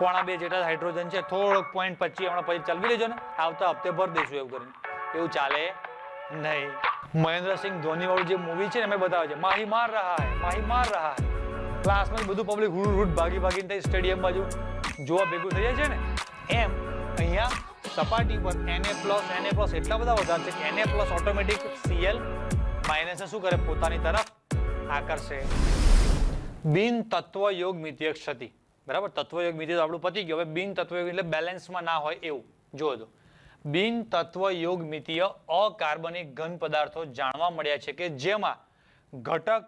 પોણા 2 જેટલા હાઇડ્રોજન છે, થોડોક 0.25 હમણાં પછી ચલવી લેજો ને, આવતા હપ્તે ભરી દઈશું એવું કરીને. એવું ચાલે નહીં. મહેન્દ્રસિંહ ધોની વાળું જે મૂવી છે ને એમાં બતાવે છે માહી માર રહા હૈ, માહી માર રહા હૈ. ક્લાસમાં બધું પબ્લિક હુડ ભાગી ભાગીને થઈ સ્ટેડિયમ બાજુ જોવા ભેગું થઈ જાય છે ને, એમ અહીંયા સપાટી પર Na+, એટલા બધા વધારે છે કે Na+ ઓટોમેટિક Cl- ને શું કરે, પોતાની તરફ આકર્ષે. બિન તત્વયોગમિતીય ક્ષતિ. બરાબર, તત્વયોગમિતીય તો આપણું પતી ગયું. હવે બિન તત્વયોગ એટલે બેલેન્સમાં ના હોય એવું. જો તો બિન તત્વયોગમિતીય અકાર્બનિક ઘન પદાર્થો જાણવા મળ્યા છે કે જેમાં ઘટક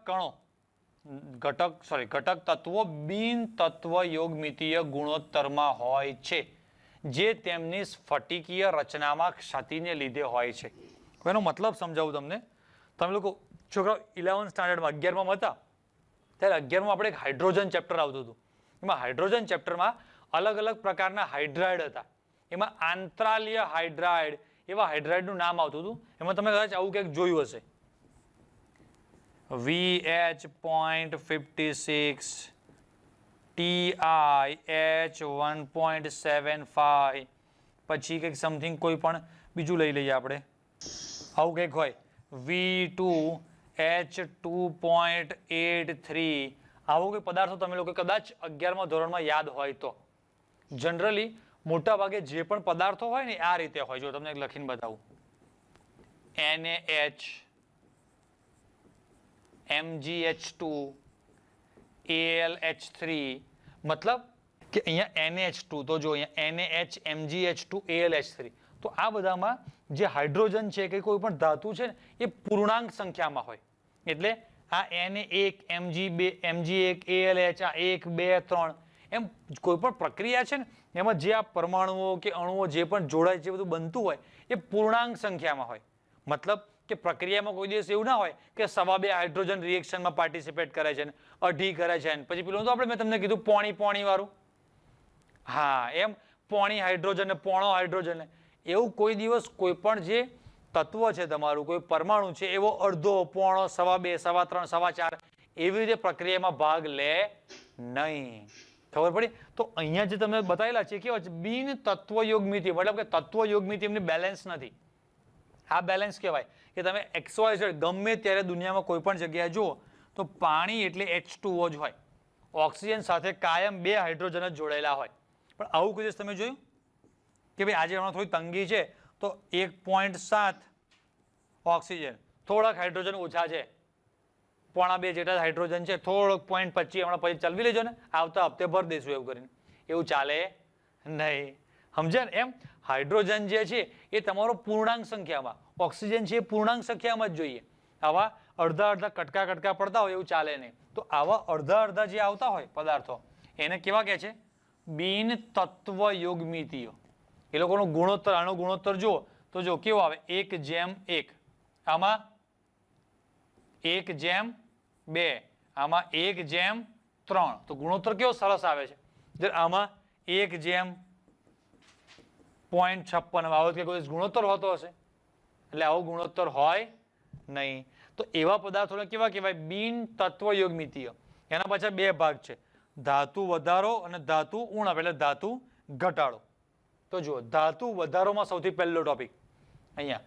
તત્વો બિન તત્વયોગમિતીય ગુણોત્તરમાં હોય છે, જે તેમની સ્ફટિકીય રચનામાં ક્ષતિને લીધે હોય છે. એનો મતલબ સમજાવું તમને. તમે લોકો છોકરાઓ 11th સ્ટાન્ડર્ડમાં 11માં હતા ત્યારે 11માં આપણે એક હાઇડ્રોજન ચેપ્ટર આવતું હતું. એમાં હાઇડ્રોજન ચેપ્ટરમાં અલગ અલગ પ્રકારના હાઇડ્રાઇડ હતા. એમાં આંતરાલીય હાઇડ્રાઇડ એવા હાઇડ્રાઇડનું નામ આવતું હતું. એમાં તમે કદાચ આવું કંઈક જોયું હશે, VH.56, TiH 1.75, પછી કંઈક સમથિંગ કોઈ પણ બીજું લઈ લઈએ આપણે, આવું કંઈક હોય V2H 2.83. આવો કોઈ પદાર્થો તમે લોકો કદાચ 11મા ધોરણમાં યાદ હોય તો. જનરલી મોટા ભાગે જે પણ પદાર્થો હોય ને આ રીતે હોય. જો તમને લખીને બતાવું, NaH, MgH2, AlH3. મતલબ કે અહીંયા NaH2 તો જો અહીંયા NaH, MgH2, AlH3. તો આ બધામાં જે હાઇડ્રોજન છે કે કોઈ પણ ધાતુ છે ને એ પૂર્ણાંક સંખ્યામાં હોય. એટલે આ Na1, Mg2, Mg1, AlH, આ 1, 2, 3 એમ કોઈ પણ પ્રક્રિયા છે ને એમાં જે આ પરમાણુઓ કે અણુઓ જે પણ જોડાય છે બધું બનતું હોય એ પૂર્ણાંક સંખ્યામાં હોય. મતલબ કે પ્રક્રિયામાં કોઈ દિવસ એવું ના હોય કે 2.5 હાઇડ્રોજન રિએક્શનમાં પાર્ટિસિપેટ કરે છે ને 2.5 કરે છે ને પછી પેલું તો આપણે મેં તમને કીધું પોણી વાળું, હા એમ પોણી હાઇડ્રોજન ને પોણો હાઇડ્રોજન, એવું કોઈ દિવસ કોઈ પણ જે તત્વ છે તમારું કોઈ પરમાણુ છે એવો અડધો, પોણો, 2.5, 3.25, 4 એવી રીતે પ્રક્રિયામાં ભાગ લે નહીં. ખબર પડી? તો અહીંયા જે તમે બતાવેલા છે કેવા છે, બિન તત્વયોગમિતીય, મતલબ કે તત્વયોગમિતીય એમની બેલેન્સ નથી. આ બેલેન્સ કહેવાય કે તમે XYZ ગમે ત્યારે દુનિયામાં કોઈ પણ જગ્યાએ જુઓ તો પાણી એટલે H2O જ હોય, ઓક્સિજન સાથે કાયમ 2 હાઇડ્રોજન જ જોડાયેલા હોય. પણ આવું કોઈ દિવસ તમે જોયું કે ભાઈ આજે હમણાં થોડી તંગી છે તો 1.7 ઓક્સિજન, થોડાક હાઇડ્રોજન ઓછા છે, પોણા 2 જેટલા હાઇડ્રોજન છે, થોડોક 0.25 હમણાં પછી ચલવી લેજો ને, આવતા હપ્તે ભરી દઈશું એવું કરીને. એવું ચાલે નહીં. સમજ્યા ને? એમ હાઇડ્રોજન જે છે એ તમારો પૂર્ણાંક સંખ્યામાં, ઓક્સિજન છે એ પૂર્ણાંક સંખ્યામાં જ જોઈએ. આવા અડધા કટકા પડતા હોય એવું ચાલે નહીં. તો આવા અડધા જે આવતા હોય પદાર્થો એને કેવા કહે છે? બિન તત્વયોગમિતીય. એ લોકોનો ગુણોત્તર, આનો ગુણોત્તર જુઓ તો જો કેવો આવે, 1:1. આમાં 1:2, આમાં 1:3. તો ગુણોત્તર કેવો સરસ આવે છે. આમાં 1:0.56 આવો કે કોઈ ગુણોત્તર હોતો હશે? એટલે આવો ગુણોત્તર હોય નહીં. તો એવા પદાર્થોને કેવા કહેવાય? બિન તત્વયોગમિતીય. એના પાછા 2 ભાગ છે, ધાતુ વધારો અને ધાતુ ઉણપ એટલે ધાતુ ઘટાડો. તો જુઓ, ધાતુ વધારોમાં સૌથી પહેલો ટોપિક અહીંયા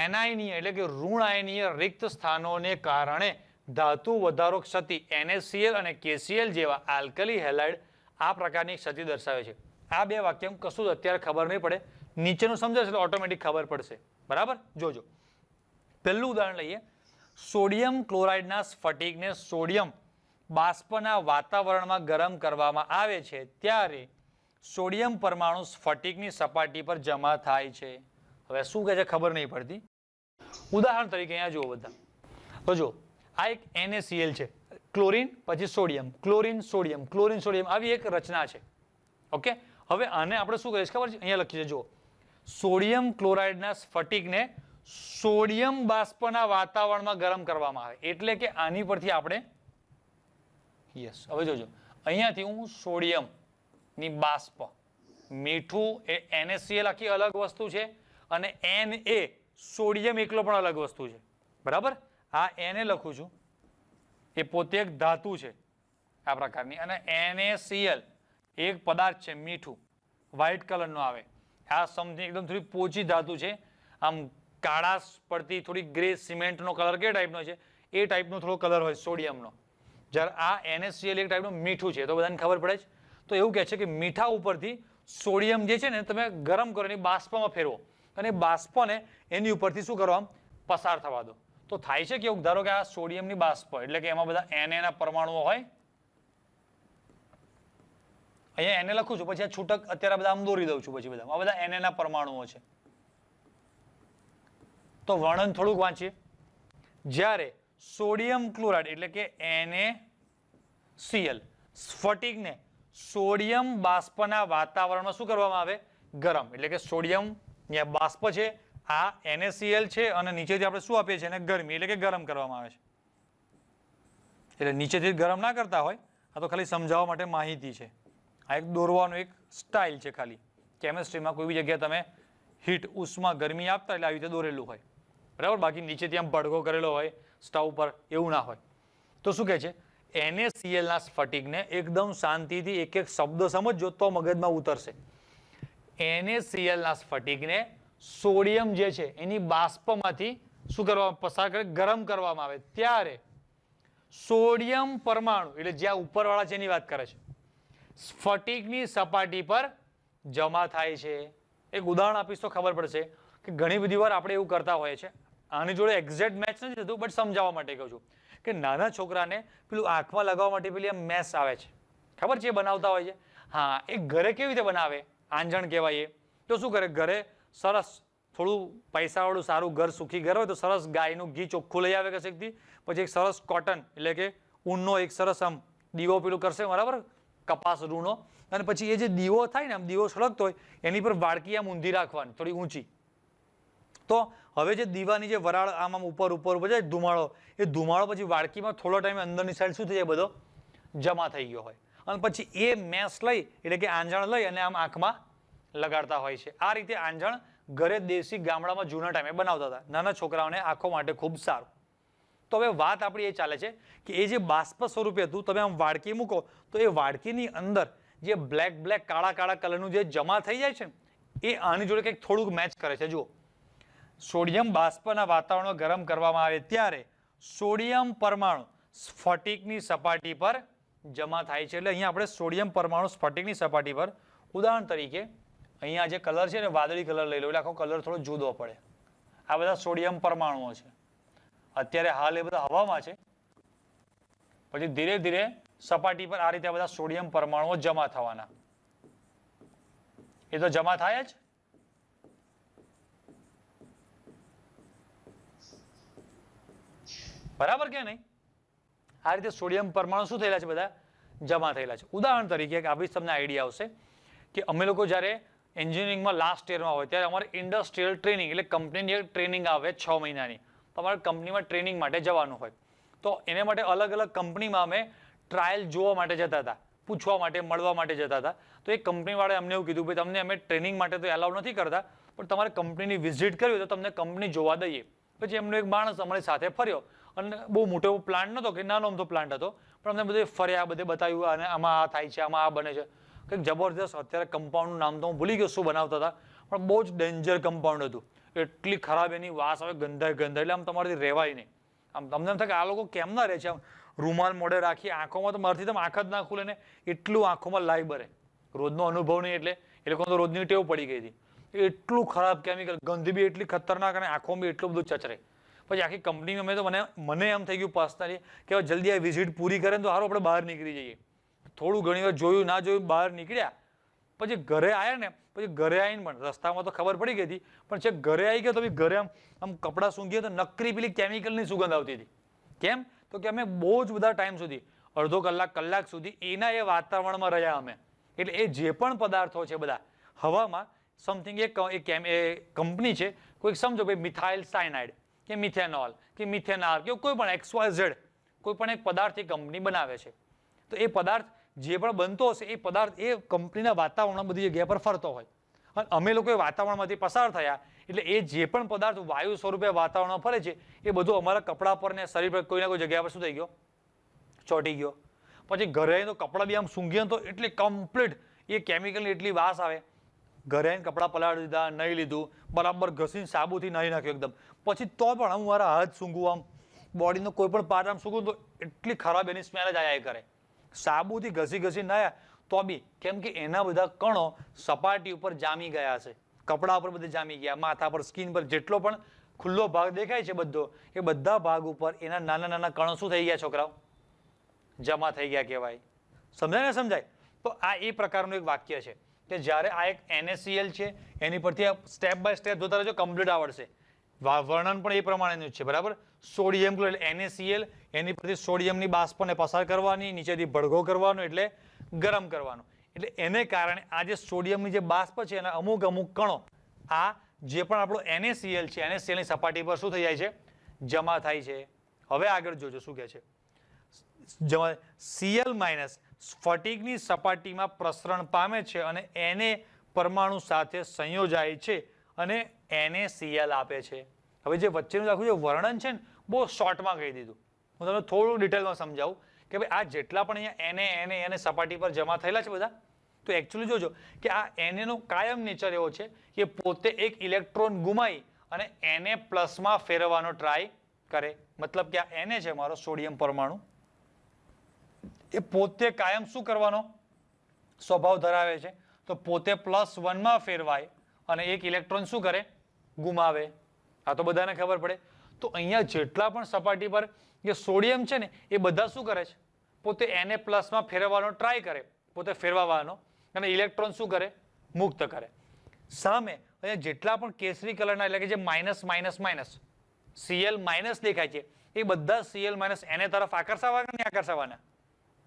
એનાયનીય એટલે કે ઋણ આયનીય રિક્ત સ્થાનોને કારણે ધાતુ વધારો ક્ષતિ NaCl અને KCl જેવા આલ્કલી હેલાઇડ આ પ્રકારની ક્ષતિ દર્શાવે છે. આ 2 વાક્ય કશું અત્યારે ખબર નહીં પડે, નીચેનું સમજાશે એટલે ઓટોમેટિક ખબર પડશે. બરાબર? જોજો પહેલું ઉદાહરણ લઈએ. સોડિયમ ક્લોરાઇડના સ્ફટિકને સોડિયમ બાષ્પના વાતાવરણમાં ગરમ કરવામાં આવે છે ત્યારે સોડિયમ પરમાણુ સ્ફટિકની સપાટી પર જમા થાય છે. હવે શું કહે છે ખબર નહીં પડતી. ઉદાહરણ તરીકે અહીંયા જુઓ બધા. તો જો આ એક NaCl છે, ક્લોરીન પછી sodium, chlorine sodium, chlorine sodium આવી એક રચના છે. ઓકે, હવે આને આપણે શું કરીએ ખબર છે? અહીંયા લખીએ છે, જુઓ, સોડિયમ ક્લોરાઇડના સ્ફટિકને સોડિયમ બાષ્પના વાતાવરણમાં ગરમ કરવામાં આવે. એટલે કે આની પરથી આપણે યસ, હવે જોજો અહીંયાથી હું સોડિયમ ની બાષ્પ, મીઠું એ NaCl આખી અલગ વસ્તુ છે અને Na સોડિયમ એકલો પણ અલગ વસ્તુ છે. બરાબર? આ Na લખું છું એ પોતે એક ધાતુ છે આ પ્રકારની, અને NaCl એક પદાર્થ છે મીઠું, વ્હાઇટ કલરનો આવે, આ સમથિંગ એકદમ થોડી પોચી ધાતુ છે, આમ કાળાશ પડતી થોડી ગ્રે સિમેન્ટનો કલર કે ટાઈપનો છે, એ ટાઈપનો થોડો કલર હોય સોડિયમનો. જ્યારે આ NaCl એક ટાઈપનું મીઠું છે, તો બધાને ખબર પડે છે. તો એવું કહે છે કે મીઠા ઉપરથી સોડિયમ જે છે ને તમે ગરમ કરો એની બાષ્પમાં ફેરવો અને બાષ્પને એની ઉપરથી શું કરો આમ પસાર થવા દો. તો થાય છે કેવું, ધારો કે આ સોડિયમની બાષ્પ એટલે કે એમાં બધા Na ના પરમાણુઓ હોય, અહીંયા Na લખું છું, પછી આ છૂટક અત્યારે બધા આમ દોરી દઉં છું, પછી બધા આ બધા Na ના પરમાણુઓ છે. તો વર્ણન થોડુંક વાંચીએ. જ્યારે સોડિયમ ક્લોરાઇડ એટલે કે NaCl સ્ફટિકને સોડિયમ બાષ્પના વાતાવરણમાં શું કરવામાં આવે, ગરમ, એટલે કે સોડિયમ બાષ્પ છે, આ NaCl છે અને નીચેથી આપણે શું આપીએ છીએ એને ગરમી એટલે કે ગરમ કરવામાં આવે છે. એટલે નીચેથી ગરમ ના કરતા હોય, આ તો ખાલી સમજાવવા માટે માહિતી છે. આ એક દોરવાનો એક સ્ટાઇલ છે, ખાલી કેમેસ્ટ્રીમાં કોઈ બી જગ્યાએ તમે હીટ ઉષ્મા ગરમી આપતા એટલે આવી રીતે દોરેલું હોય, બરાબર. બાકી નીચેથી આમ ભડકો કરેલો હોય સ્ટવ પર એવું ના હોય. તો શું કહે છે, NaCl ના સ્ફટિકને એકદમ શાંતિથી એક એક શબ્દ સમજજો તો મગજમાં ઉતરશે. NaCl ના સ્ફટિકને સોડિયમ જે છે એની બાષ્પમાંથી શું કરવામાં પસાર કરે, ગરમ કરવામાં આવે ત્યારે સોડિયમ પરમાણુ એટલે જ્યાં ઉપરવાળા છે એની વાત કરે છે, સ્ફટિકની સપાટી પર જમા થાય છે. એક ઉદાહરણ આપીશ તો ખબર પડશે કે ઘણી બધી વાર આપણે એવું કરતા હોઈએ છીએ. આની જોડે એક્ઝેક્ટ મેચ નથી થતું, બટ સમજાવવા માટે કહું છું કે નાના છોકરાને પેલું આંખમાં લગાવવા માટે પેલી આમ મેસ આવે છે, ખબર છે, એ બનાવતા હોય છે. હા, એ ઘરે કેવી રીતે બનાવે, આંજણ કહેવાય એ. તો શું કરે, ઘરે સરસ થોડું પૈસાવાળું સારું ઘર, સુખી ઘર હોય તો સરસ ગાયનું ઘી ચોખ્ખું લઈ આવે કશેકથી, પછી એક સરસ કોટન એટલે કે ઊનનો એક સરસ આમ દીવો પેલું કરશે, બરાબર, કપાસ રૂનો, અને પછી એ જે દીવો થાય ને આમ દીવો સળગતો હોય એની પર વાડકી આમ ઊંધી રાખવાની થોડી ઊંચી. તો હવે જે દીવાની જે વરાળ આમ આમ ઉપર ઉપર જાય ધુમાડો, એ ધુમાડો પછી વાડકીમાં થોડો ટાઈમ અંદરની સાઈડ શું થઈ જાય, બધો જમા થઈ ગયો હોય, અને પછી એ મેસ લઈ એટલે કે આંજણ લઈ અને આમ આંખમાં લગાડતા હોય છે. આ રીતે આંજણ ઘરે દેશી ગામડામાં જૂના ટાઈમે બનાવતા હતા, નાના છોકરાઓને આંખો માટે ખૂબ સારું. તો હવે વાત આપણી એ ચાલે છે કે એ જે બાષ્પ સ્વરૂપે હતું, તમે આમ વાડકી મૂકો તો એ વાડકીની અંદર જે બ્લેક કાળા કાળા કલરનું જે જમા થઈ જાય છે એ આની જોડે કંઈક થોડુંક મેચ કરે છે. જુઓ, સોડિયમ બાષ્પના વાતાવરણમાં ગરમ કરવામાં આવે ત્યારે સોડિયમ પરમાણુ સ્ફટિકની સપાટી પર જમા થાય છે. એટલે અહીંયા આપણે સોડિયમ પરમાણુ સ્ફટિકની સપાટી પર, ઉદાહરણ તરીકે અહીંયા જે કલર છે ને વાદળી કલર લઈ લો એટલે આખો કલર થોડો જુદો પડે. આ બધા સોડિયમ પરમાણુઓ છે. અત્યારે હાલ એ બધા હવામાં છે, પછી ધીરે ધીરે સપાટી પર આ રીતે બધા સોડિયમ પરમાણુઓ જમા થવાના. એ તો જમા થાય જ. બરાબર કે નહીં? આ રીતે સોડિયમ પરમાણુ શું થયેલા છે, બધા જમા થયેલા છે. ઉદાહરણ તરીકે આપીશ તમને આઈડિયા આવશે કે અમે લોકો જ્યારે એન્જિનિયરિંગમાં લાસ્ટ યરમાં હોય ત્યારે અમારે ઇન્ડસ્ટ્રીયલ ટ્રેનિંગ એટલે કંપનીની ટ્રેનિંગ આવે 6 મહિનાની. તમારે કંપનીમાં ટ્રેનિંગ માટે જવાનું હોય તો એને માટે અલગ અલગ કંપનીમાં અમે ટ્રાયલ જોવા માટે જતા હતા, પૂછવા માટે, મળવા માટે જતા હતા. તો એ કંપનીવાળાએ અમને એવું કીધું, ભાઈ તમને અમે ટ્રેનિંગ માટે તો એલાઉ નથી કરતા, પણ તમારે કંપનીની વિઝિટ કરવી હોય તો તમને કંપની જોવા દઈએ. પછી એમનો એક માણસ અમારી સાથે ફર્યો અને બહુ મોટો એવો પ્લાન્ટ નહોતો કે નાનો અમથો પ્લાન્ટ હતો, પણ અમને બધે ફર્યા, બધે બતાવ્યું અને આમાં આ થાય છે, આમાં આ બને છે, કંઈક જબરદસ્ત. અત્યારે કમ્પાઉન્ડનું નામ તો હું ભૂલી ગયો શું બનાવતા હતા, પણ બહુ જ ડેન્જર કમ્પાઉન્ડ હતું. એટલી ખરાબ એની વાસ આવે, ગંધાય એટલે આમ તમારાથી રહેવાય નહીં. આમ તમને એમ થાય કે આ લોકો કેમ ના રહે છે, આમ રૂમાલ મોઢે રાખી આંખોમાં તો મારાથી તમે આંખ જ ના ખુલે ને એટલું આંખોમાં લાઈ બરે. રોજનો અનુભવ નહીં એટલે એ લોકોને તો રોજની ટેવ પડી ગઈ હતી. એટલું ખરાબ કેમિકલ, ગંધ બી એટલી ખતરનાક અને આંખોમાં બી એટલું બધું ચચરે. પછી આખી કંપનીમાં મેં તો મને એમ થઈ ગયું પર્સનલી કે જલ્દી આ વિઝિટ પૂરી કરે તો સારું આપણે બહાર નીકળી જઈએ. થોડું ઘણી વાર જોયું ના જોયું બહાર નીકળ્યા, પછી ઘરે આવ્યા ને, પછી ઘરે આવીને પણ રસ્તામાં તો ખબર પડી ગઈ હતી, પણ છે ઘરે આવી ગયો તો ઘરે આમ કપડાં સૂંઘીએ તો નકરી પેલી કેમિકલની સુગંધ આવતી હતી. કેમ? તો કે અમે બહુ જ બધા ટાઈમ સુધી, અડધો કલાક સુધી એના એ વાતાવરણમાં રહ્યા અમે. એટલે એ જે પણ પદાર્થો છે બધા હવામાં સમથિંગ એ કંપની છે, કોઈ સમજો ભાઈ મિથાઇલ સાયનાઇડ કે મિથેનોલ કે મિથેનાલ કે કોઈ પણ XYZ કોઈ પણ એક પદાર્થ એ કંપની બનાવે છે. તો એ પદાર્થ જે પણ બનતો હશે એ પદાર્થ એ કંપનીના વાતાવરણમાં બધી જગ્યા પર ફરતો હોય. અને અમે લોકો એ વાતાવરણમાંથી પસાર થયા એટલે એ જે પણ પદાર્થ વાયુ સ્વરૂપે વાતાવરણમાં ફરે છે એ બધું અમારા કપડા પર ને શરીર પર કોઈ ના કોઈ જગ્યા પર શું થઈ ગયો, ચોંટી ગયો. પછી ઘરે આવીને તો કપડાં બી આમ સૂંઘીએ તો એટલી કમ્પ્લીટ એ કેમિકલની એટલી વાસ આવે. ઘરે આવીને કપડાં પલાળી દીધા, નહીં લીધું, બરાબર ઘસીને સાબુથી નહીં નાખ્યું એકદમ, પછી તો પણ હું મારા હાથ સૂંઘું, આમ બોડીનો કોઈ પણ પાર્ટ આમ સૂંઘું તો એટલી ખરાબ એની સ્મેલ જ આયા કરે. સાબુથી ઘસી નાયા તો બી, કેમ કે એના બધા કણો સપાટી ઉપર જામી ગયા છે, કપડા ઉપર બધે જામી ગયા, માથા પર, સ્કિન પર જેટલો પણ ખુલ્લો ભાગ દેખાય છે બધો, એ બધા ભાગ ઉપર એના નાના નાના કણો શું થઈ ગયા છોકરાઓ? જમા થઈ ગયા કહેવાય. સમજાય ને? સમજાય? તો આ એ પ્રકારનું એક વાક્ય છે કે જ્યારે આ એક NaCl છે, એની પરથી સ્ટેપ બાય સ્ટેપ જોતા રહેજો, કમ્પ્લીટ આવડશે. વર્ણન પણ એ પ્રમાણેનું છે, બરાબર. સોડિયમ ક્લોરાઇડ NaCl, એની પરથી સોડિયમની બાષ્પને પસાર કરવાની, નીચેથી ભડકો કરવાનો એટલે ગરમ કરવાનો. એટલે એને કારણે આ જે સોડિયમની જે બાષ્પ છે એના અમુક કણો આ જે પણ આપણો NaCl છે, NaCl ની સપાટી પર શું થઈ જાય છે? જમા થાય છે. હવે આગળ જોજો શું કહે છે. Cl- સ્ફટિકની સપાટીમાં પ્રસરણ પામે છે અને Na પરમાણુ સાથે સંયોજાય છે અને NaCl આપે છે. હવે જે વચ્ચેનું આખું જે વર્ણન છે ને, બહુ શોર્ટમાં કહી દીધું. હું તમને થોડું ડિટેલમાં સમજાવું કે ભાઈ આ જેટલા પણ અહીંયા Na સપાટી પર જમા થયેલા છે બધા, તો એકચ્યુઅલી જોજો કે આ Na નો કાયમ નેચર એવો છે કે પોતે એક ઇલેક્ટ્રોન ગુમાવી અને Na+ માં ફેરવવાનો ટ્રાય કરે. મતલબ કે આ Na છે મારો સોડિયમ પરમાણુ, એ પોતે કાયમ શું કરવાનો સ્વભાવ ધરાવે છે? તો પોતે +1 માં ફેરવાય અને એક ઇલેક્ટ્રોન શું કરે? ગુમાવે. આ તો બધાને ખબર પડે. તો અહીંયા જેટલા પણ સપાટી પર જે સોડિયમ છે ને, એ બધા શું કરે છે? પોતે Na+ માં ફેરવવાનો ટ્રાય કરે, પોતે ફેરવવાનો, અને ઇલેક્ટ્રોન શું કરે? મુક્ત કરે. સામે અહીંયા જેટલા પણ કેસરી કલરના એટલે કે જે માઇનસ Cl- દેખાય છે, એ બધા Cl- Na તરફ આકર્ષાવાના કે નહીં આકર્ષાવાના?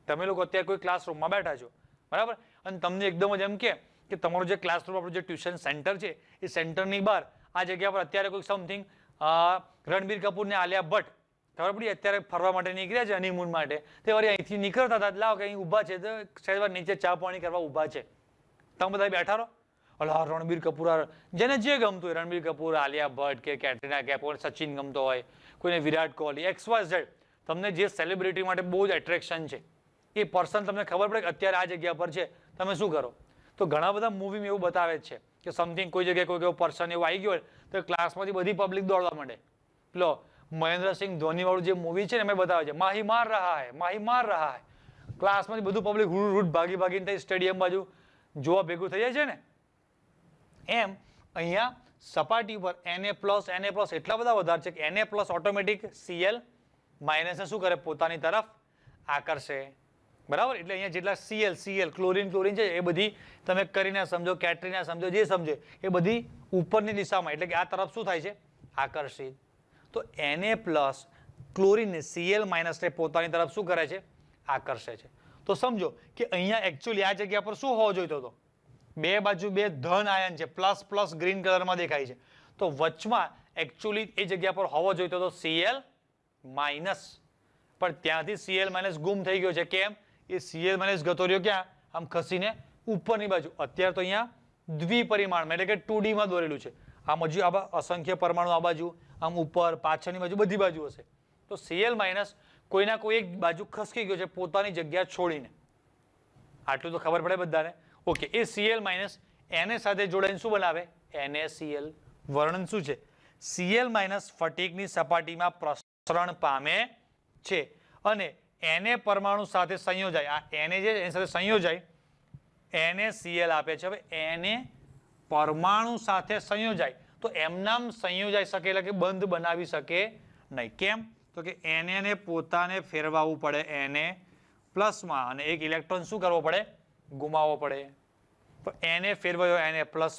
તમે લોકો અત્યારે કોઈ ક્લાસરૂમમાં બેઠા છો, બરાબર, અને તમને એકદમ જ એમ કે તમારું જે ક્લાસરૂમ, આપણું જે ટ્યુશન સેન્ટર છે, એ સેન્ટરની બહાર આ જગ્યા પર અત્યારે કોઈ સમથિંગ રણબીર કપૂર ને આલિયા ભટ્ટ ખબર પડી અત્યારે ફરવા માટે નીકળ્યા છે હનીમૂન માટે, તે વળી અહીંથી નીકળતા હતા, લાવ કે અહીં ઊભા છે, તો સાહેબ નીચે ચા પાણી કરવા ઊભા છે, તમે બધા બેઠા રહો. અલા રણબીર કપૂર, જેને જે ગમતું હોય, રણબીર કપૂર, આલિયા ભટ્ટ કે કેટરીના કૈફ, સચિન ગમતો હોય, કોઈને વિરાટ કોહલી, XYZ, તમને જે સેલિબ્રિટી માટે બહુ જ એટ્રેક્શન છે, એ પર્સન તમને ખબર પડે કે અત્યારે આ જગ્યા પર છે, તમે શું કરો? તો ઘણા બધા મૂવીમાં એવું બતાવે જ છે કે સમથિંગ કોઈ જગ્યાએ કોઈ પર્સન એવું આવી ગયો હોય તો ક્લાસમાંથી બધી પબ્લિક દોડવા માંડે. લો મહેન્દ્રસિંહ ધોની વાળું જે મૂવી છે ને, એમાં બતાવે છે માહી માર રહા હૈ, ક્લાસમાંથી બધું પબ્લિક હુડ ભાગીને સ્ટેડિયમ બાજુ જોવા ભેગું થઈ જાય છે ને. એમ અહીંયા સપાટી પર Na+ એટલા બધા વધારે છે કે Na+ ઓટોમેટિક Cl- ને શું કરે? પોતાની તરફ આકર્ષે, બરાબર. એટલે અહીંયા જેટલા Cl ક્લોરીન છે, એ બધી તમે કરીને સમજો, કેટરીના સમજો, જે સમજો, એ બધી ઉપરની દિશામાં, એટલે કે આ તરફ શું થાય છે? આકર્ષિત. તો Na+ ક્લોરીનને Cl- પોતાની તરફ શું કરે છે? આકર્ષે છે. તો સમજો કે અહીંયા એકચ્યુઅલી આ જગ્યા પર શું હોવો જોઈતો હતો? બે બાજુ બે ધન આયન છે, પ્લસ ગ્રીન કલરમાં દેખાય છે, તો વચમાં એકચ્યુઅલી એ જગ્યા પર હોવો જોઈતો હતો Cl-, પણ ત્યાંથી Cl- ગુમ થઈ ગયો છે. કેમ? એ Cl- ગતો રહ્યો ક્યાં? આમ ખસીને ઉપરની બાજુ. અત્યારે તો અહીંયા દ્વિપરિમાણમાં એટલે કે 2D માં દોરેલું છે. આમ હજુ આ અસંખ્ય પરમાણુ આ બાજુ, આમ ઉપર, પાછળની બાજુ, બધી બાજુ હશે. તો Cl- કોઈના કોઈ એક બાજુ ખસકી ગયો છે પોતાની જગ્યા છોડીને. આટલું તો ખબર પડે બધાને. ઓકે, એ Cl- Na સાથે જોડાઈને શું બનાવે? NaCl. વર્ણન શું છે? Cl- સ્ફટિકની સપાટીમાં પ્રસરણ પામે છે અને Na પરમાણુ સાથે સંયોજાય. આ Na જે એની સાથે સંયોજાય NaCl આપે છે. હવે Na પરમાણુ સાથે સંયોજાય તો એમનામ સંયોજાઈ શકે, એટલે કે બંધ બનાવી શકે નહીં. કેમ? તો કે Na ને પોતાને ફેરવાવું પડે Na+ અને એક ઇલેક્ટ્રોન શું કરવો પડે? ગુમાવવો પડે. તો Na ફેરવાયો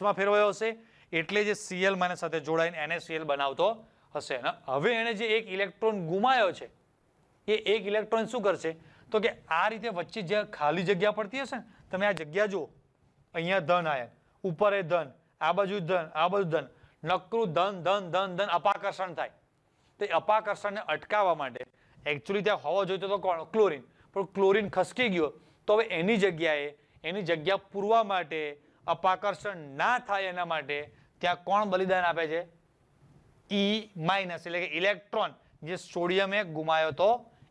Na+ ફેરવાયો હશે, એટલે જે Cl- સાથે જોડાઈને NaCl બનાવતો હશે. હવે એને જે એક ઇલેક્ટ્રોન ગુમાયો છે, એ એક ઇલેક્ટ્રોન શું કરશે? તો કે આ રીતે વચ્ચે જે ખાલી જગ્યા પડતી હશે ને, તમે આ જગ્યા જુઓ, અહીંયા ધન આયન, ઉપર એ ધન, આ બાજુ ધન, આ બાજુ ધન, નકરું ધન અપાકર્ષણ થાય. તો અપાકર્ષણને અટકાવવા માટે એકચ્યુઅલી ત્યાં હોવો જોઈતો તો કોણ? ક્લોરીન. પણ ક્લોરીન ખસકી ગયો, તો હવે એની જગ્યા પૂરવા માટે, અપાકર્ષણ ના થાય એના માટે ત્યાં કોણ બલિદાન આપે છે? E- એટલે કે ઇલેક્ટ્રોન, જે સોડિયમે ગુમાયો તો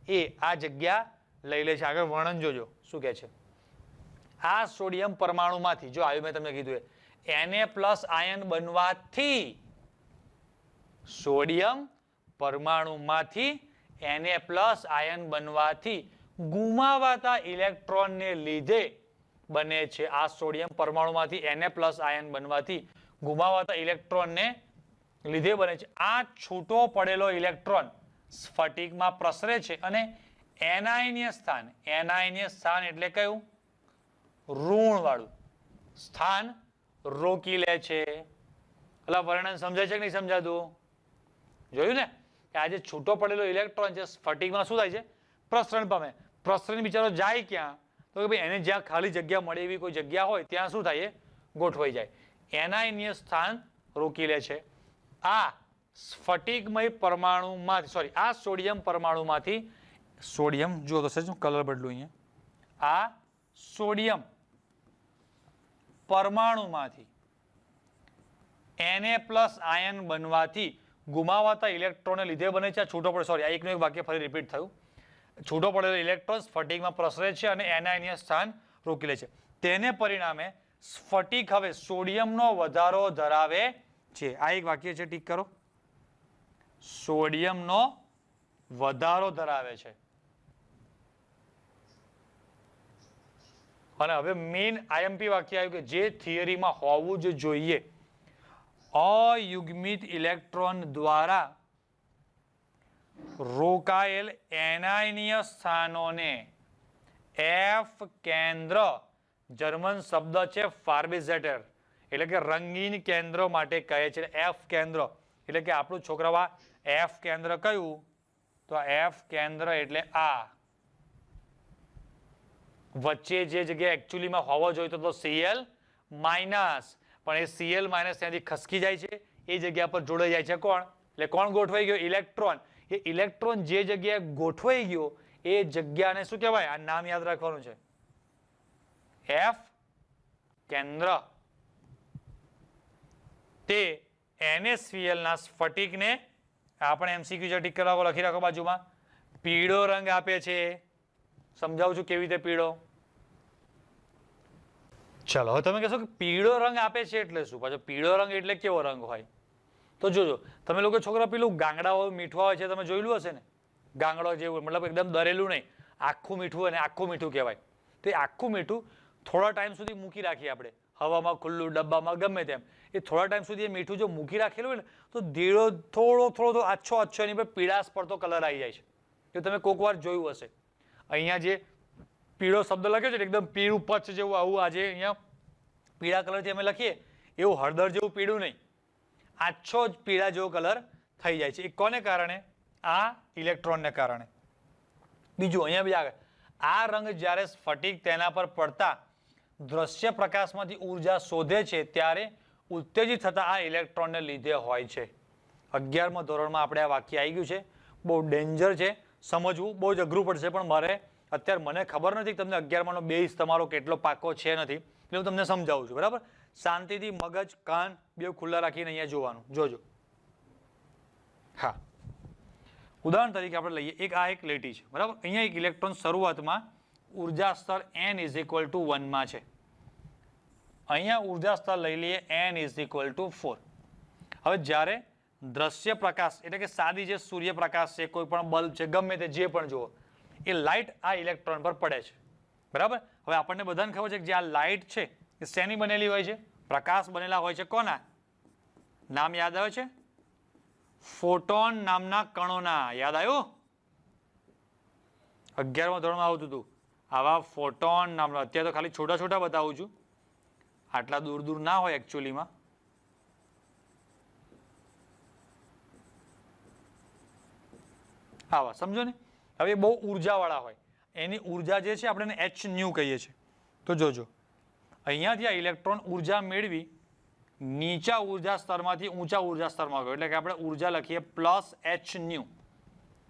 એ આ જગ્યા લઈ લે છે. આગળ વર્ણન જોજો શું કહે છે. આ સોડિયમ પરમાણુમાંથી જો આવ્યું મેં તમને કીધું Na+ આયન બનવાથી સોડિયમ પરમાણુમાંથી Na+ આયન બનવાથી ગુમાવાતા ઇલેક્ટ્રોનને લીધે બને છે. આ સોડિયમ પરમાણુમાંથી Na+ આયન બનવાથી ગુમાવાતા ઇલેક્ટ્રોનને લીધે બને છે. આ છૂટો પડેલો ઇલેક્ટ્રોન સ્ફટિકમાં પ્રસરે છે અને એનાયનીય સ્થાન એટલે કયું? ઋણ વાળું સ્થાન રોકી લે છે. એટલે વર્ણન સમજાય છે કે નહીં સમજાતું? જોયું ને કે આ જે છૂટો પડેલો ઇલેક્ટ્રોન છે સ્ફટિકમાં શું થાય છે? પ્રસરણ પામે. પ્રસરણ બિચારો જાય ક્યાં? તો કે ભાઈ એને જ્યાં ખાલી જગ્યા મળે એવી કોઈ જગ્યા હોય ત્યાં શું થાય? ગોઠવાઈ જાય. એનાયનીય સ્થાન રોકી લે છે. આ સ્ફટિકમય પરમાણુમાંથી સોરી આ સોડિયમ પરમાણુમાંથી સોડિયમ જો તો સર કલર બદલું અહીંયા. આ સોડિયમ પરમાણુમાંથી Na+ આયન બનવાથી ગુમાવાતા ઇલેક્ટ્રોનને લીધે બને છે. આ છૂટો પડે સોરી આ એકનું એક વાક્ય ફરી રિપીટ થયું. છૂટો પડેલો ઇલેક્ટ્રોન સ્ફટિકમાં પ્રસરે છે અને એનાયનીય સ્થાન રોકી લે છે. તેને પરિણામે સ્ફટિક હવે સોડિયમનો વધારો ધરાવે છે. આ એક વાક્ય છે ટીક કરો. સોડિયમનો વધારો ધરાવે છે. અને હવે મેઇન આઈએમપી વાક્ય આવ્યું કે જે થિયરીમાં હોવું જ જોઈએ. અયુગ્મિત ઇલેક્ટ્રોન દ્વારા રોકાયેલ એનાયનીય સ્થાનોને F કેન્દ્ર જર્મન શબ્દ છે ફાર્બિઝેટર એટલે કે રંગીન કેન્દ્ર માટે કહે છે. F કેન્દ્ર એટલે કે આપણું છોકરાવા F કેન્દ્ર કયું? તો F કેન્દ્ર એટલે આ વચ્ચે જે જગ્યા એકચ્યુઅલીમાં હોવો જોઈએ તો Cl- પણ એ Cl- ત્યાંથી ખસકી જાય છે. એ જગ્યા પર જોડાઈ જાય છે કોણ? એટલે કોણ ગોઠવાઈ ગયો? ઇલેક્ટ્રોન. એ ઇલેક્ટ્રોન જે જગ્યાએ ગોઠવાઈ ગયો એ જગ્યાને શું કહેવાય? આ નામ યાદ રાખવાનું છે. F કેન્દ્ર. તે NaCl ના સ્ફટિકને આપણે MCQ ટીક કરાવો લખી રાખો બાજુમાં. પીળો રંગ આપે છે. સમજાવું છું કેવી રીતે પીળો. ચલો હવે તમે કહેશો કે પીળો રંગ આપે છે એટલે શું? પાછો પીળો રંગ એટલે કેવો રંગ હોય? તો જોજો તમે લોકો છોકરા પેલું ગાંગડા હોય મીઠવા હોય છે તમે જોયેલું હશે ને. ગાંગડો જેવું મતલબ એકદમ દરેલું નહીં આખું મીઠું અને આખું મીઠું કહેવાય. તો એ આખું મીઠું થોડા ટાઈમ સુધી મૂકી રાખીએ આપણે હવામાં ખુલ્લું ડબ્બામાં ગમે તેમ. એ થોડા ટાઈમ સુધી એ મીઠું જો મૂકી રાખેલું હોય ને તો ધીરો થોડો આછો એની પર પીળાશ પડતો કલર આવી જાય છે. એ તમે કોક વાર જોયું હશે. અહીંયા જે પીળો શબ્દ લખ્યો છે એકદમ પીળું પચ જેવું આવું આજે અહીંયા પીળા કલરથી અમે લખીએ એવું હળદર જેવું પીળું નહીં આછો જ પીળા જેવો કલર થઈ જાય છે. એ કોને કારણે? આ ઇલેક્ટ્રોનને કારણે. બીજું અહીંયા બી આગળ આ રંગ જ્યારે સ્ફટિક તેના પર પડતા દ્રશ્ય પ્રકાશમાંથી ઉર્જા શોધે છે ત્યારે ઉત્તેજિત થતા આ ઇલેક્ટ્રોનને લીધે હોય છે. 11મા ધોરણમાં આપણે આ વાક્ય આવી ગયું છે. બહુ ડેન્જર છે સમજવું બહુ જ અઘરું પડશે પણ મારે અત્યારે મને ખબર નથી કે તમને 11માનો બેઝ તમારો કેટલો પાકો છે નથી એટલે હું તમને સમજાવું છું બરાબર. શાંતિથી મગજ કાન બે ખુલ્લા રાખીને અહીંયા જોવાનું જોજો. હા ઉદાહરણ તરીકે આપણે લઈએ એક લીટી છે બરાબર. અહીંયા એક ઇલેક્ટ્રોન શરૂઆતમાં ઉર્જા સ્તર n = 1 માં છે. અહીંયા ઉર્જા સ્તર લઈ લઈએ n = 4. હવે જ્યારે દ્રશ્ય પ્રકાશ એટલે કે સાદી જે સૂર્યપ્રકાશ છે કોઈ પણ બલ્બ છે ગમે તે જે પણ જુઓ એ લાઇટ આ ઇલેક્ટ્રોન પર પડે છે બરાબર. હવે આપણને બધાને ખબર છે કે જે આ લાઇટ છે એ શેની બનેલી હોય છે? પ્રકાશ બનેલા હોય છે. કોના નામ યાદ આવે છે? ફોટોન નામના કણોના. યાદ આવ્યું? 11મા ધોરણમાં આવતું હતું આવા ફોટોન નામના. અત્યારે તો ખાલી છોટા છોટા બતાવું છું આટલા દૂર ના હોય એકચ્યુઅલીમાં. આવા સમજો ને. હવે બહુ ઉર્જાવાળા હોય એની ઉર્જા જે છે આપણે hν કહીએ છીએ. તો જોજો અહીંયાથી આ ઇલેક્ટ્રોન ઉર્જા મેળવી નીચા ઉર્જા સ્તરમાંથી ઊંચા ઉર્જા સ્તરમાં ગયો એટલે કે આપણે ઉર્જા લખીએ +hν.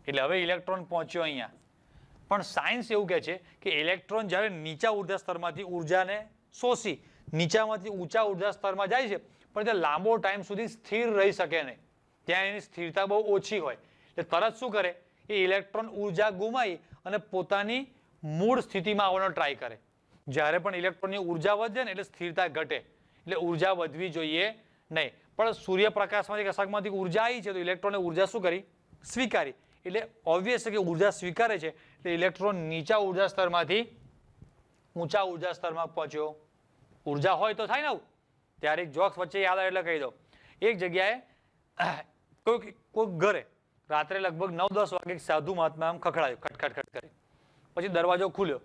એટલે હવે ઇલેક્ટ્રોન પહોંચ્યો અહીંયા. પણ સાયન્સ એવું કહે છે કે ઇલેક્ટ્રોન જ્યારે નીચા ઉર્જા સ્તરમાંથી ઉર્જાને શોષી નીચામાંથી ઊંચા ઉર્જા સ્તરમાં જાય છે પણ તે લાંબો ટાઈમ સુધી સ્થિર રહી શકે નહીં. ત્યાં એની સ્થિરતા બહુ ઓછી હોય એટલે તરત શું કરે એ ઇલેક્ટ્રોન ઉર્જા ગુમાવી અને પોતાની મૂળ સ્થિતિમાં આવવાનો ટ્રાય કરે. જ્યારે પણ ઇલેક્ટ્રોનની ઉર્જા વધે ને એટલે સ્થિરતા ઘટે, એટલે ઉર્જા વધવી જોઈએ નહીં. પણ સૂર્યપ્રકાશમાંથી કશાકમાંથી ઉર્જા આવી છે તો ઇલેક્ટ્રોને ઉર્જા શું કરી? સ્વીકારી. એટલે ઓબ્વિયસ છે કે ઉર્જા સ્વીકારે છે એટલે ઇલેક્ટ્રોન નીચા ઉર્જા સ્તરમાંથી ઊંચા ઉર્જા સ્તરમાં પહોંચ્યો. ઉર્જા હોય તો થાય ને. ત્યારે એક જોક્સ વચ્ચે યાદ આવે એટલે કહી દો. એક જગ્યાએ કોઈ ઘરે રાત્રે લગભગ 9-10 વાગે સાધુ મહાત્મા આમ ખખડાયું, ખટખટ કરી. પછી દરવાજો ખુલ્યો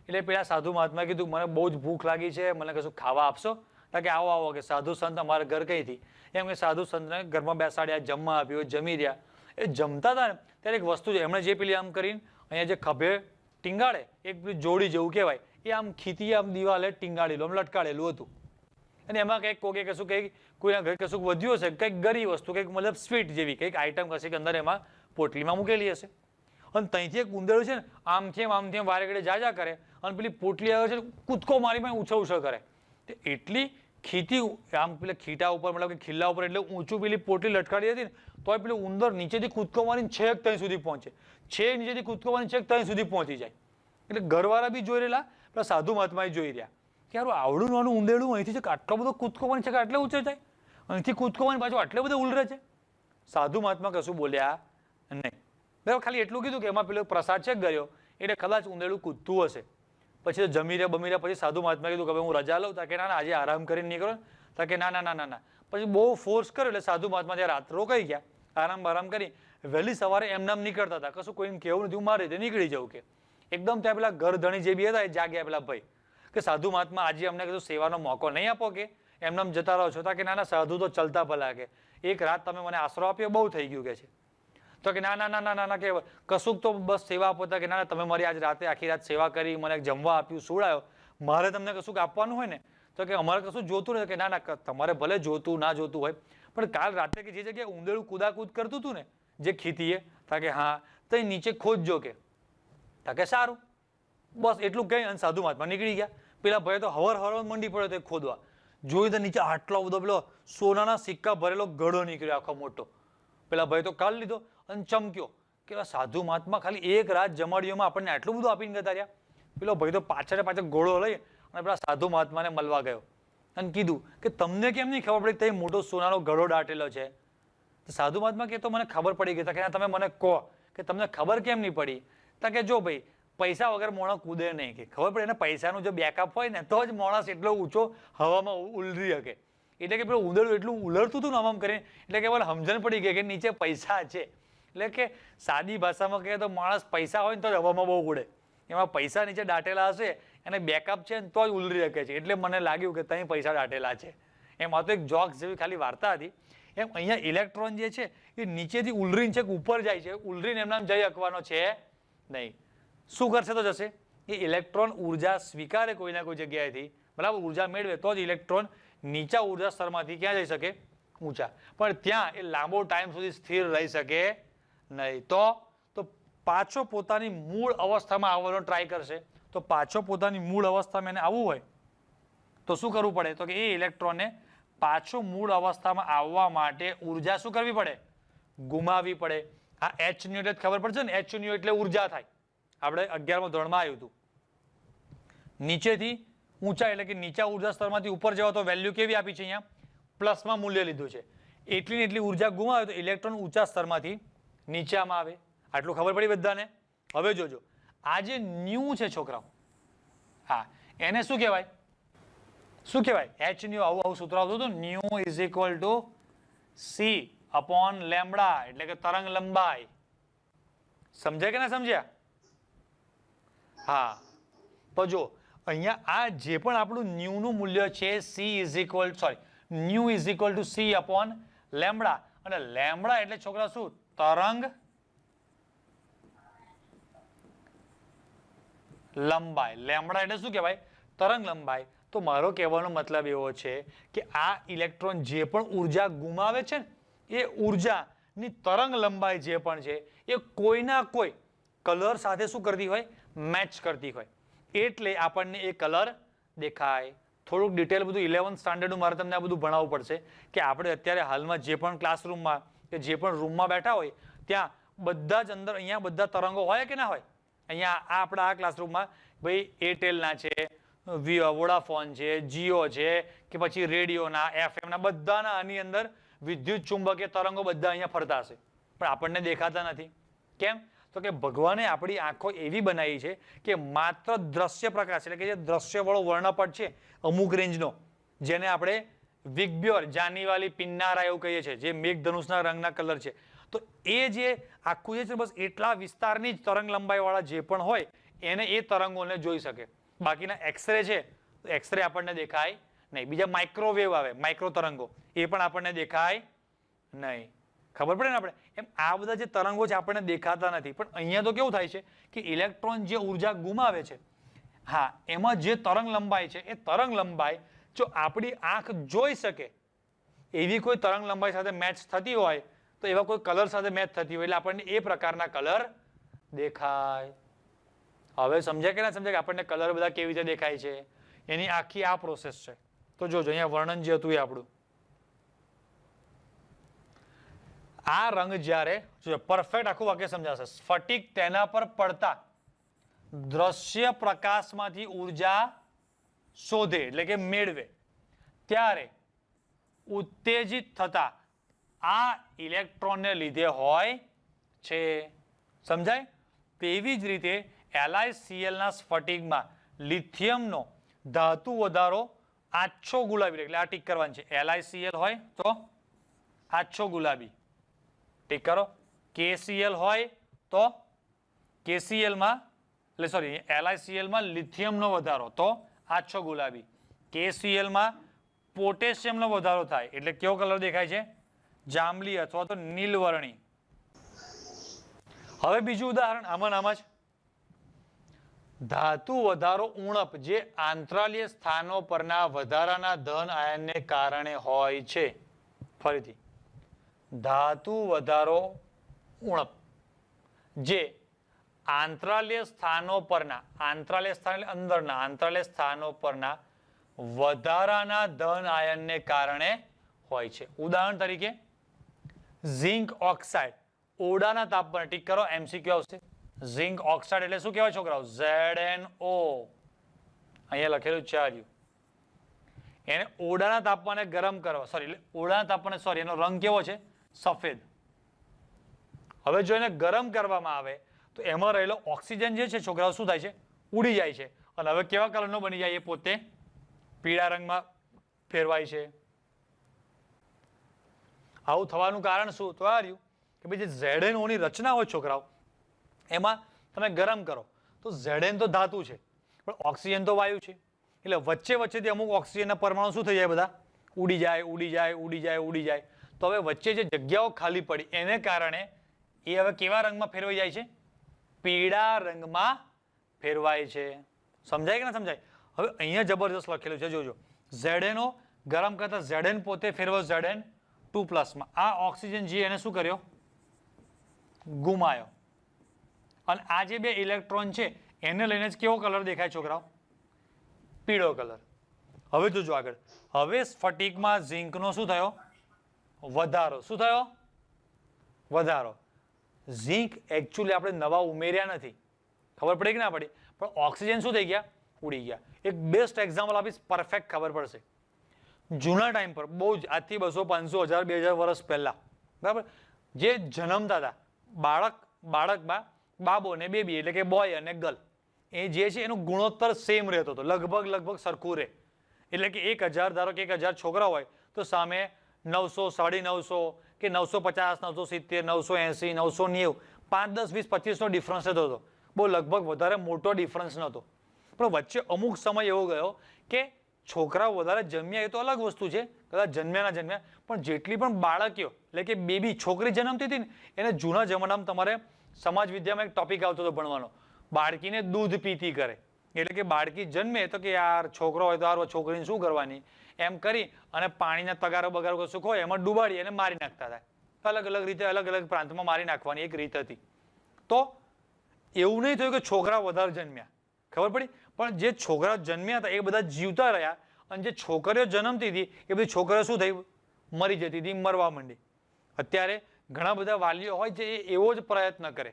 એટલે પેલા સાધુ મહાત્માએ કીધું મને બહુ જ ભૂખ લાગી છે, મને કશું ખાવા આપશો? કે આવો આવો કે સાધુ સંત અમારા ઘર કઈથી? એમ કે સાધુ સંતને ઘરમાં બેસાડ્યા, જમવા આપ્યું, જમી રહ્યા. એ જમતા હતા ને ત્યારે એક વસ્તુ છે, એમણે જે પેલી આમ કરીને અહીંયા જે ખભે ટીંગાડે એક પેલી જોડી જેવું કહેવાય, એ આમ ખીતી આમ દિવાલે ટીંગાડેલું આમ લટકાડેલું હતું. અને એમાં કંઈક કોકે કશું કંઈક કોઈના ઘરે કશું વધ્યું હશે, કંઈક ગરી વસ્તુ, કંઈક મતલબ સ્વીટ જેવી કંઈક આઈટમ હશે કે અંદર એમાં પોટલીમાં મૂકેલી હશે. અને ત્યાંથી એક ઉંદરડું છે ને આમથી વારે ઘડે જા કરે અને પેલી પોટલી આવે છે કૂદકો મારી ઉછળ કરે. એટલી ખીતી આમ પેલા ખીટા ઉપર મતલબ કે ખીલ્લા ઉપર એટલે ઊંચું પેલી પોટલી લટકાડી હતી ને તો પેલું ઉંદર નીચેથી કૂદકો મારીને છેક ત્યાં સુધી પહોંચે, છેક નીચેથી કૂદકો મારીને છેક ત્યાં સુધી પહોંચી જાય. એટલે ઘરવાળા બી જોઈ રહેલા, પેલા સાધુ મહાત્માએ જોઈ રહ્યા કે યાર આવડું નાનું ઉંદેડું અહીંથી છે આટલો બધો કૂદકો મારી છે, આટલે ઊંચે જાય, અહીંથી કૂદકો મારી પાછું આટલે બધે ઉલરે છે. સાધુ મહાત્મા કશું બોલ્યા નહીં. બરાબર, ખાલી એટલું કીધું કે એમાં પેલો પ્રસાદ ચેક કર્યો એટલે કદાચ ઉંદેડું કૂદતું હશે. પછી જમી રહ્યા બમી રહ્યા પછી સાધુ મહાત્મા કીધું કે હું રજા લઉં. કે ના આજે આરામ કરીને નીકળો. કે ના. પછી બહુ ફોર્સ કર્યો એટલે સાધુ મહાત્મા ત્યાં રાત રોકાઈ ગયા, આરામ કરી વહેલી સવારે એમનામ નીકળતા હતા. કશું કોઈને કહેવું નથી, હું મારી રીતે નીકળી જાઉં. કે એકદમ ત્યાં પેલા ઘર ધણી જે બી હતા એ જાગ્યા પેલા ભાઈ કે સાધુ મહાત્મા આજે અમને કીધું સેવાનો મોકો નહીં આપો કે એમનામ જતા રહો છો? કે ના સાધુ તો ચલતા ભલા, કે એક રાત તમે મને આશરો આપ્યો બહુ થઈ ગયું કે છે. તો કે ના કે કશુંક તો બસ સેવા આપો. કે ના તમે મારી આજ રાતે આખી રાત સેવા કરી, મને જમવા આપ્યું, સુડાયો, મારે તમને કશુંક આપવાનું હોય ને તો કે અમારે કશું જોતું નથી. કે ના તમારે ભલે જોતું ના જોતું હોય પણ કાલ રાતે કે જે જગ્યાએ ઉંદેડું કુદાકૂદ કરતું હતું ને જે ખીતીએ, કે હા તો નીચે ખોદજો. કે સારું, બસ એટલું કહી અને સાધુ મહાત્મા નીકળી ગયા. પેલા ભાઈ તો હવાર મંડી પડ્યો તો ખોદવા, જોયું તો નીચે આટલો બધો પેલો સોનાના સિક્કા ભરેલો ગળો નીકળ્યો આખો મોટો. પેલા ભાઈ તો કાઢ લીધો અને ચમક્યો કે સાધુ મહાત્મા ખાલી એક રાત જમાડીઓમાં આપણને આટલું બધું આપીને જતા રહ્યા. પેલો ભાઈ તો પાછળ ઘોડો લઈ અને પેલા સાધુ મહાત્માને મળવા ગયો અને કીધું કે તમને કેમ નહીં ખબર પડી તે મોટો સોનાનો ગળો દાટેલો છે? સાધુ મહાત્મા કે તો મને ખબર પડી ગઈ. કે તમે મને કહો કે તમને ખબર કેમ નહીં પડી? કે જો ભાઈ પૈસા વગર માણસ કૂદે નહીં. કે ખબર પડે એને પૈસાનું જો બેકઅપ હોય ને તો જ માણસ એટલો ઊંચો હવામાં ઉલરી શકે. એટલે કે પેલું ઉંદરડું એટલું ઉલરતું હતું ને આમ કરીને એટલે કે મને સમજણ પડી ગઈ કે નીચે પૈસા છે. એટલે કે સાદી ભાષામાં કહે તો માણસ પૈસા હોય ને તો જ હવામાં બહુ ઉડે. એમાં પૈસા નીચે દાટેલા હશે એને બેકઅપ છે ને તો જ ઉલરી શકે છે. એટલે મને લાગ્યું કે ત્યાં પૈસા દાટેલા છે. એમાં તો એક જોક્સ જેવી ખાલી વાર્તા હતી. એમ અહીંયા ઇલેક્ટ્રોન જે છે એ નીચેથી ઉલરીને છે ઉપર જાય છે, ઉલરીને એમના જઈ શકવાનો છે નહીં. શું કરશે તો જશે? એ ઇલેક્ટ્રોન ઉર્જા સ્વીકારે કોઈના કોઈ જગ્યાએથી, બરાબર, ઉર્જા મેળવે તો જ ઇલેક્ટ્રોન નીચા ઉર્જા સ્તરમાંથી ક્યાં જઈ શકે? ઊંચા. પણ ત્યાં એ લાંબો ટાઈમ સુધી સ્થિર રહી શકે નહીં. તો પાછો પોતાની મૂળ અવસ્થામાં આવવાનો ટ્રાય કરશે. તો પાછો પોતાની મૂળ અવસ્થામાં એને આવવું હોય તો શું કરવું પડે? તો કે એ ઇલેક્ટ્રોનને પાછો મૂળ અવસ્થામાં આવવા માટે ઉર્જા શું કરવી પડે? ગુમાવવી પડે. આ h nu એટલે ખબર પડશે ને, h nu એટલે ઉર્જા થાય. આપણે 11મા ધોરણમાં આવ્યું હતું. નીચેથી ઊંચા એટલે કે નીચા ઉર્જા સ્તરમાંથી ઉપર જવા તો વેલ્યુ કેવી આપી છે? અહીંયા પ્લસમાં મૂલ્ય લીધું છે. એટલી ને એટલી ઉર્જા ગુમાવે તો ઇલેક્ટ્રોન ઊંચા સ્તરમાંથી નીચામાં આવે. આટલું ખબર પડી બધાને? હવે જોજો આ જે ન્યુ છે છોકરાઓ, હા એને શું કહેવાય? શું કહેવાય? h nu. આવું સૂત્ર આવતું હતું, new is equal to c upon lambda, એટલે કે તરંગ લંબાઈ. સમજાય કે ના સમજ્યા? હા, તો જો અહીંયા આ જે પણ આપણું ન્યુ નું મૂલ્ય છે new is equal to c upon lambda. અને લેમ્બડા એટલે છોકરા શું? તરંગ લંબાઈ. લેમ્બડા એટલે શું કહેવાય? તરંગ લંબાઈ. તો મારો કહેવાનો મતલબ એવો છે કે આ ઇલેક્ટ્રોન જે પણ ઉર્જા ગુમાવે છે ને એ ઉર્જાની તરંગ લંબાઈ જે પણ છે એ કોઈના કોઈ કલર સાથે શું કરતી હોય? મેચ કરતી હોય. એટલે આપણને એ કલર દેખાય. થોડુંક ડિટેલ બધું 11th સ્ટાન્ડર્ડનું મારે તમને આ બધું ભણાવવું પડશે કે આપણે અત્યારે હાલમાં જે પણ ક્લાસરૂમમાં કે જે પણ રૂમમાં બેઠા હોય ત્યાં બધા જ અંદર અહીંયા બધા તરંગો હોય કે ના હોય? અહીંયા આપણા આ ક્લાસરૂમમાં ભાઈ એરટેલના છે, વોડાફોન છે, જીઓ છે, કે પછી રેડિયોના, એફએમના, બધાના આની અંદર વિદ્યુત ચુંબકીય તરંગો બધા અહીંયા ફરતા હશે, પણ આપણને દેખાતા નથી. કેમ? તો કે ભગવાને આપણી આંખો એવી બનાવી છે કે માત્ર દ્રશ્ય પ્રકાશ, એટલે કે જે દ્રશ્યવાળો વર્ણપટ છે અમુક રેન્જનો, જેને આપણે વિગ્બ્યોર, જાનીવાલી પિન્નારા એવું કહીએ છીએ, જે મેઘધનુષના રંગના કલર છે, તો એ જે આખું જે છે બસ એટલા વિસ્તારની જ તરંગ લંબાઈવાળા જે પણ હોય એને એ તરંગોને જોઈ શકે. બાકીના એક્સરે છે, એક્સરે આપણને દેખાય નહીં. બીજા માઇક્રોવેવ આવે, માઇક્રો તરંગો, એ પણ આપણને દેખાય નહીં. ખબર પડે ને આપણે એમ? આ બધા જે તરંગો છે આપણને દેખાતા નથી, પણ અહીંયા તો કેવું થાય છે કે ઇલેક્ટ્રોન જે ઉર્જા ગુમાવે છે, હા, એમાં જે તરંગ લંબાઈ છે એ તરંગ લંબાઈ જો આપણી આંખ જોઈ શકે એવી કોઈ તરંગ લંબાઈ સાથે મેચ થતી હોય, તો એવા કોઈ કલર સાથે મેચ થતી હોય એટલે આપણને એ પ્રકારના કલર દેખાય. હવે સમજાય કે ના સમજાય કે આપણને કલર બધા કેવી રીતે દેખાય છે? એની આખી આ પ્રોસેસ છે. તો જોજો અહીંયા વર્ણન જે હતું એ આપણું આ રંગ જ્યારે પરફેક્ટ આખું વાક્ય સમજાશે. સ્ફટિક તેના પર પડતા દ્રશ્ય પ્રકાશમાંથી ઉર્જા શોધે એટલે કે મેળવે ત્યારે ઉત્તેજિત થતા આ ઇલેક્ટ્રોનને લીધે હોય છે. સમજાય? તેવી જ રીતે LiCl ના સ્ફટિકમાં લિથિયમનો ધાતુ વધારો આછો ગુલાબી, એટલે આ ટીક કરવાની છે. LiCl હોય તો આછો ગુલાબી ટીક કરો. KCl હોય તો KCl માં, એટલે સોરી LiCl માં લિથિયમનો વધારો તો આછો ગુલાબી. KCl માં પોટેશિયમનો વધારો થાય એટલે કેવો કલર દેખાય છે? જાંબલી અથવા તો નીલવર્ણી. હવે બીજું ઉદાહરણ આમાં જ ધાતુ વધારો ઉણપ જે આંતરાલીય સ્થાનો પરના વધારાના ધન આયનને કારણે હોય છે. ફરીથી ધાતુ વધારો ઉણપ જે આંતરાલીય સ્થાનો પરના, આંતરાલીય સ્થાન એટલે અંદરના આંતરાલીય સ્થાનો પરના વધારાના ધન આયનને કારણે હોય છે. ઉદાહરણ તરીકે ઝિંક ઓક્સાઇડ ઓરડાના તાપમાને, ટીક કરો, MCQ આવશે. ઝિંક ઓક્સાઇડ એટલે શું કહેવાય છોકરાઓ? ZnO. અહીંયા લખેલું છે આવ્યું. એને ઓરડાના તાપમાને ગરમ કરવા, સોરી એટલે ઓરડાના તાપમાને, સોરી એનો રંગ કેવો છે? સફેદ. હવે જો એને ગરમ કરવામાં આવે તો એમાં રહેલો ઓક્સિજન જે છે છોકરાઓ શું થાય છે? ઉડી જાય છે. અને હવે કેવા કલરનો બની જાય? એ પોતે પીળા રંગમાં ફેરવાય છે. આવું થવાનું કારણ શું? તો આ રહ્યું કે ભાઈ જે ZnO ની રચના હોય છોકરાઓ, એમાં તમે ગરમ કરો તો Zn તો ધાતુ છે પણ ઓક્સિજન તો વાયુ છે, એટલે વચ્ચે વચ્ચેથી અમુક ઓક્સિજનના પરમાણુ શું થઈ જાય? બધા ઉડી જાય, ઉડી જાય, ઉડી જાય, ઉડી જાય. તો હવે વચ્ચે જે જગ્યાઓ ખાલી પડી એને કારણે એ હવે કેવા રંગમાં ફેરવાઈ જાય છે? પીળા રંગમાં ફેરવાય છે. સમજાય કે ના સમજાય? હવે અહીંયા જબરદસ્ત લખેલું છે, જોજો. ZnO ગરમ કરતા Zn પોતે ફેરવો Zn2+ માં. આ ઓક્સિજન જે એને શું કર્યો? ગુમાયો. અને આ જે બે ઇલેક્ટ્રોન છે એને લઈને જ કેવો કલર દેખાય છોકરાઓ? પીળો કલર. હવે જોજો આગળ. હવે સ્ફટિકમાં ઝિંકનો શું થયો? વધારો. શું થયો? વધારો. ઝિંક એકચ્યુઅલી આપણે નવા ઉમેર્યા નથી, ખબર પડી કે ના પડી? પણ ઓક્સિજન શું થઈ ગયા? ઉડી ગયા. એક બેસ્ટ એક્ઝામ્પલ આપીશ, પરફેક્ટ ખબર પડશે. જૂના ટાઈમ પર બહુ જ આજથી 200, 500, 1000, 2000 વર્ષ પહેલા, બરાબર, જે જન્મતા હતા બાળકમાં બાબો ને બેબી એટલે કે બોય અને ગર્લ, એ જે છે એનો ગુણોત્તર સેમ રહેતો હતો, લગભગ સરખું રહે. એટલે કે 1000 ધારો કે 1000 છોકરા હોય તો સામે 900, 950 કે 950, 970, 980, 990, 5, 10, 20, 25 નો ડિફરન્સ રહેતો હતો. બહુ લગભગ વધારે મોટો ડિફરન્સ નહોતો. પણ વચ્ચે અમુક સમય એવો ગયો કે છોકરાઓ વધારે જન્મ્યા એ તો અલગ વસ્તુ છે, કદાચ જન્મ્યા, પણ જેટલી પણ બાળકીઓ એટલે કે બેબી છોકરી જન્મતી હતી ને એને જૂના જમાનામાં તમારે સમાજ વિદ્યામાં એક ટોપિક આવતો હતો ભણવાનો, બાળકીને દૂધ પીતી કરે. એટલે કે બાળકી જન્મે તો કે યાર છોકરો હોય તો યાર છોકરીને શું કરવાની એમ કરી અને પાણીના તગારો બગારો કશું હોય એમાં ડૂબાડી અને મારી નાખતા હતા. અલગ અલગ રીતે અલગ અલગ પ્રાંતમાં મારી નાખવાની એક રીત હતી. તો એવું નહીં થયું કે છોકરા વધારે જન્મ્યા, ખબર પડી? પણ જે છોકરા જન્મ્યા હતા એ બધા જીવતા રહ્યા અને જે છોકરીઓ જન્મતી હતી એ બધી છોકરીઓ શું થઈ? મરી જતી હતી, મરવા માંડી. અત્યારે ઘણા બધા વાલીઓ હોય છે એ એવો જ પ્રયત્ન કરે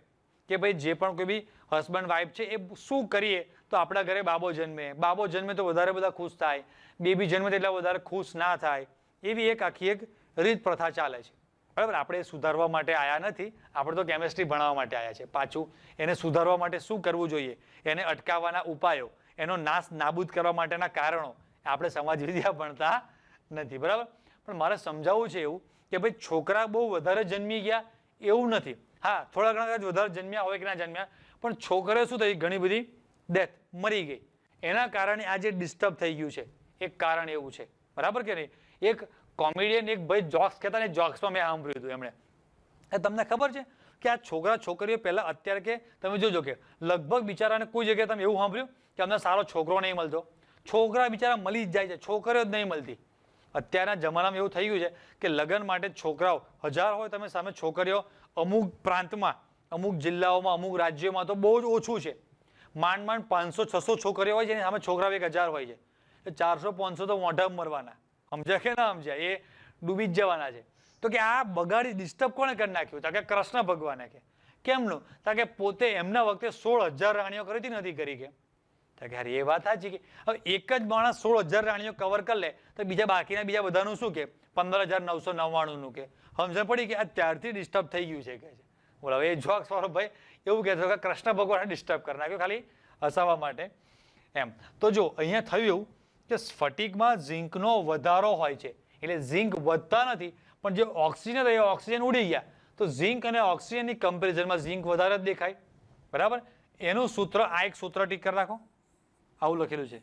કે ભાઈ જે પણ કોઈ બી હસબન્ડ વાઈફ છે એ શું કરીએ તો આપણા ઘરે બાબો જન્મે તો વધારે બધા ખુશ થાય, બેબી જન્મે તો એટલા વધારે ખુશ ના થાય, એવી એક આખી એક રીત પ્રથા ચાલે છે. બરાબર, આપણે સુધારવા માટે આયા નથી, આપણે તો કેમેસ્ટ્રી ભણાવવા માટે આયા છે. પાછું એને સુધારવા માટે શું કરવું જોઈએ, એને અટકાવવાના ઉપાયો, એનો નાશ નાબૂદ કરવા માટેના કારણો આપણે સમાજ વિદ્યા ભણતા નથી. બરાબર, પણ મારે સમજાવવું છે એવું કે ભાઈ છોકરા બહુ વધારે જન્મી ગયા એવું નથી. હા, થોડા ઘણા વધારે જન્મ્યા હોય કે ના જન્મ્યા, પણ છોકરે શું થઈ ઘણી બધી ડેથ મરી ગઈ, એના કારણે આ જે ડિસ્ટર્બ થઈ ગયું છે એક કારણ એવું છે. બરાબર કે નહીં? એક કોમેડિયન એક ભાઈ જોક્સ કહેતા ને, જોક્સમાં મેં સાંભળ્યું હતું એમણે, તમને ખબર છે કે આ છોકરા છોકરીઓ પહેલા અત્યારે કે તમે જોજો કે લગભગ બિચારાને કોઈ જગ્યાએ તમે એવું સાંભળ્યું કે અમને સારો છોકરો નહીં મળતો? છોકરા બિચારા મળી જ જાય છે, છોકરીઓ જ નહીં મળતી. અત્યારના જમાનામાં એવું થઈ ગયું છે કે લગ્ન માટે છોકરાઓ 1000 હોય તમે સામે છોકરીઓ અમુક પ્રાંતમાં, અમુક જિલ્લાઓમાં, અમુક રાજ્યોમાં તો બહુ જ ઓછું છે. માંડ 500-600 છોકરીઓ હોય છે એની સામે છોકરાઓ 1000 હોય છે. 400-500 તો મોઢા મરવાના, સમજ્યા કે ના સમજ્યા, એ ડૂબી જ જવાના છે. તો કે આ બગાડી ડિસ્ટર્બ કોણે કરી નાખ્યું? કે કૃષ્ણ ભગવાને. કે કેમનું? કે પોતે એમના વખતે 16000 રાણીઓ કરી હતી, નથી કરી? કે યાર એ વાત સાચી. કે હવે એક જ માણસ 16000 રાણીઓ કવર કરી લે તો બીજા બાકીના બીજા બધાનું શું? કે 15999 નું. કે સમજણ પડી કે આ ત્યારથી ડિસ્ટર્બ થઈ ગયું છે. કે છે બોલો, હવે એ જોક્સ વાળો ભાઈ એવું કહેતો કે કૃષ્ણ ભગવાને ડિસ્ટર્બ કરી નાખ્યો ખાલી હસાવવા માટે એમ. તો જો અહીંયા થયું એવું કે સ્ફટિકમાં ઝીંકનો વધારો હોય છે, એટલે ઝીંક વધતા નથી, પણ જે ઓક્સિજન એ ઓક્સિજન ઉડી ગયા, તો ઝીંક અને ઓક્સિજનની કમ્પેરિઝનમાં ઝીંક વધારે જ દેખાય. બરાબર, એનું સૂત્ર આ એક સૂત્ર ટીક કરી રાખો, આવું લખેલું છે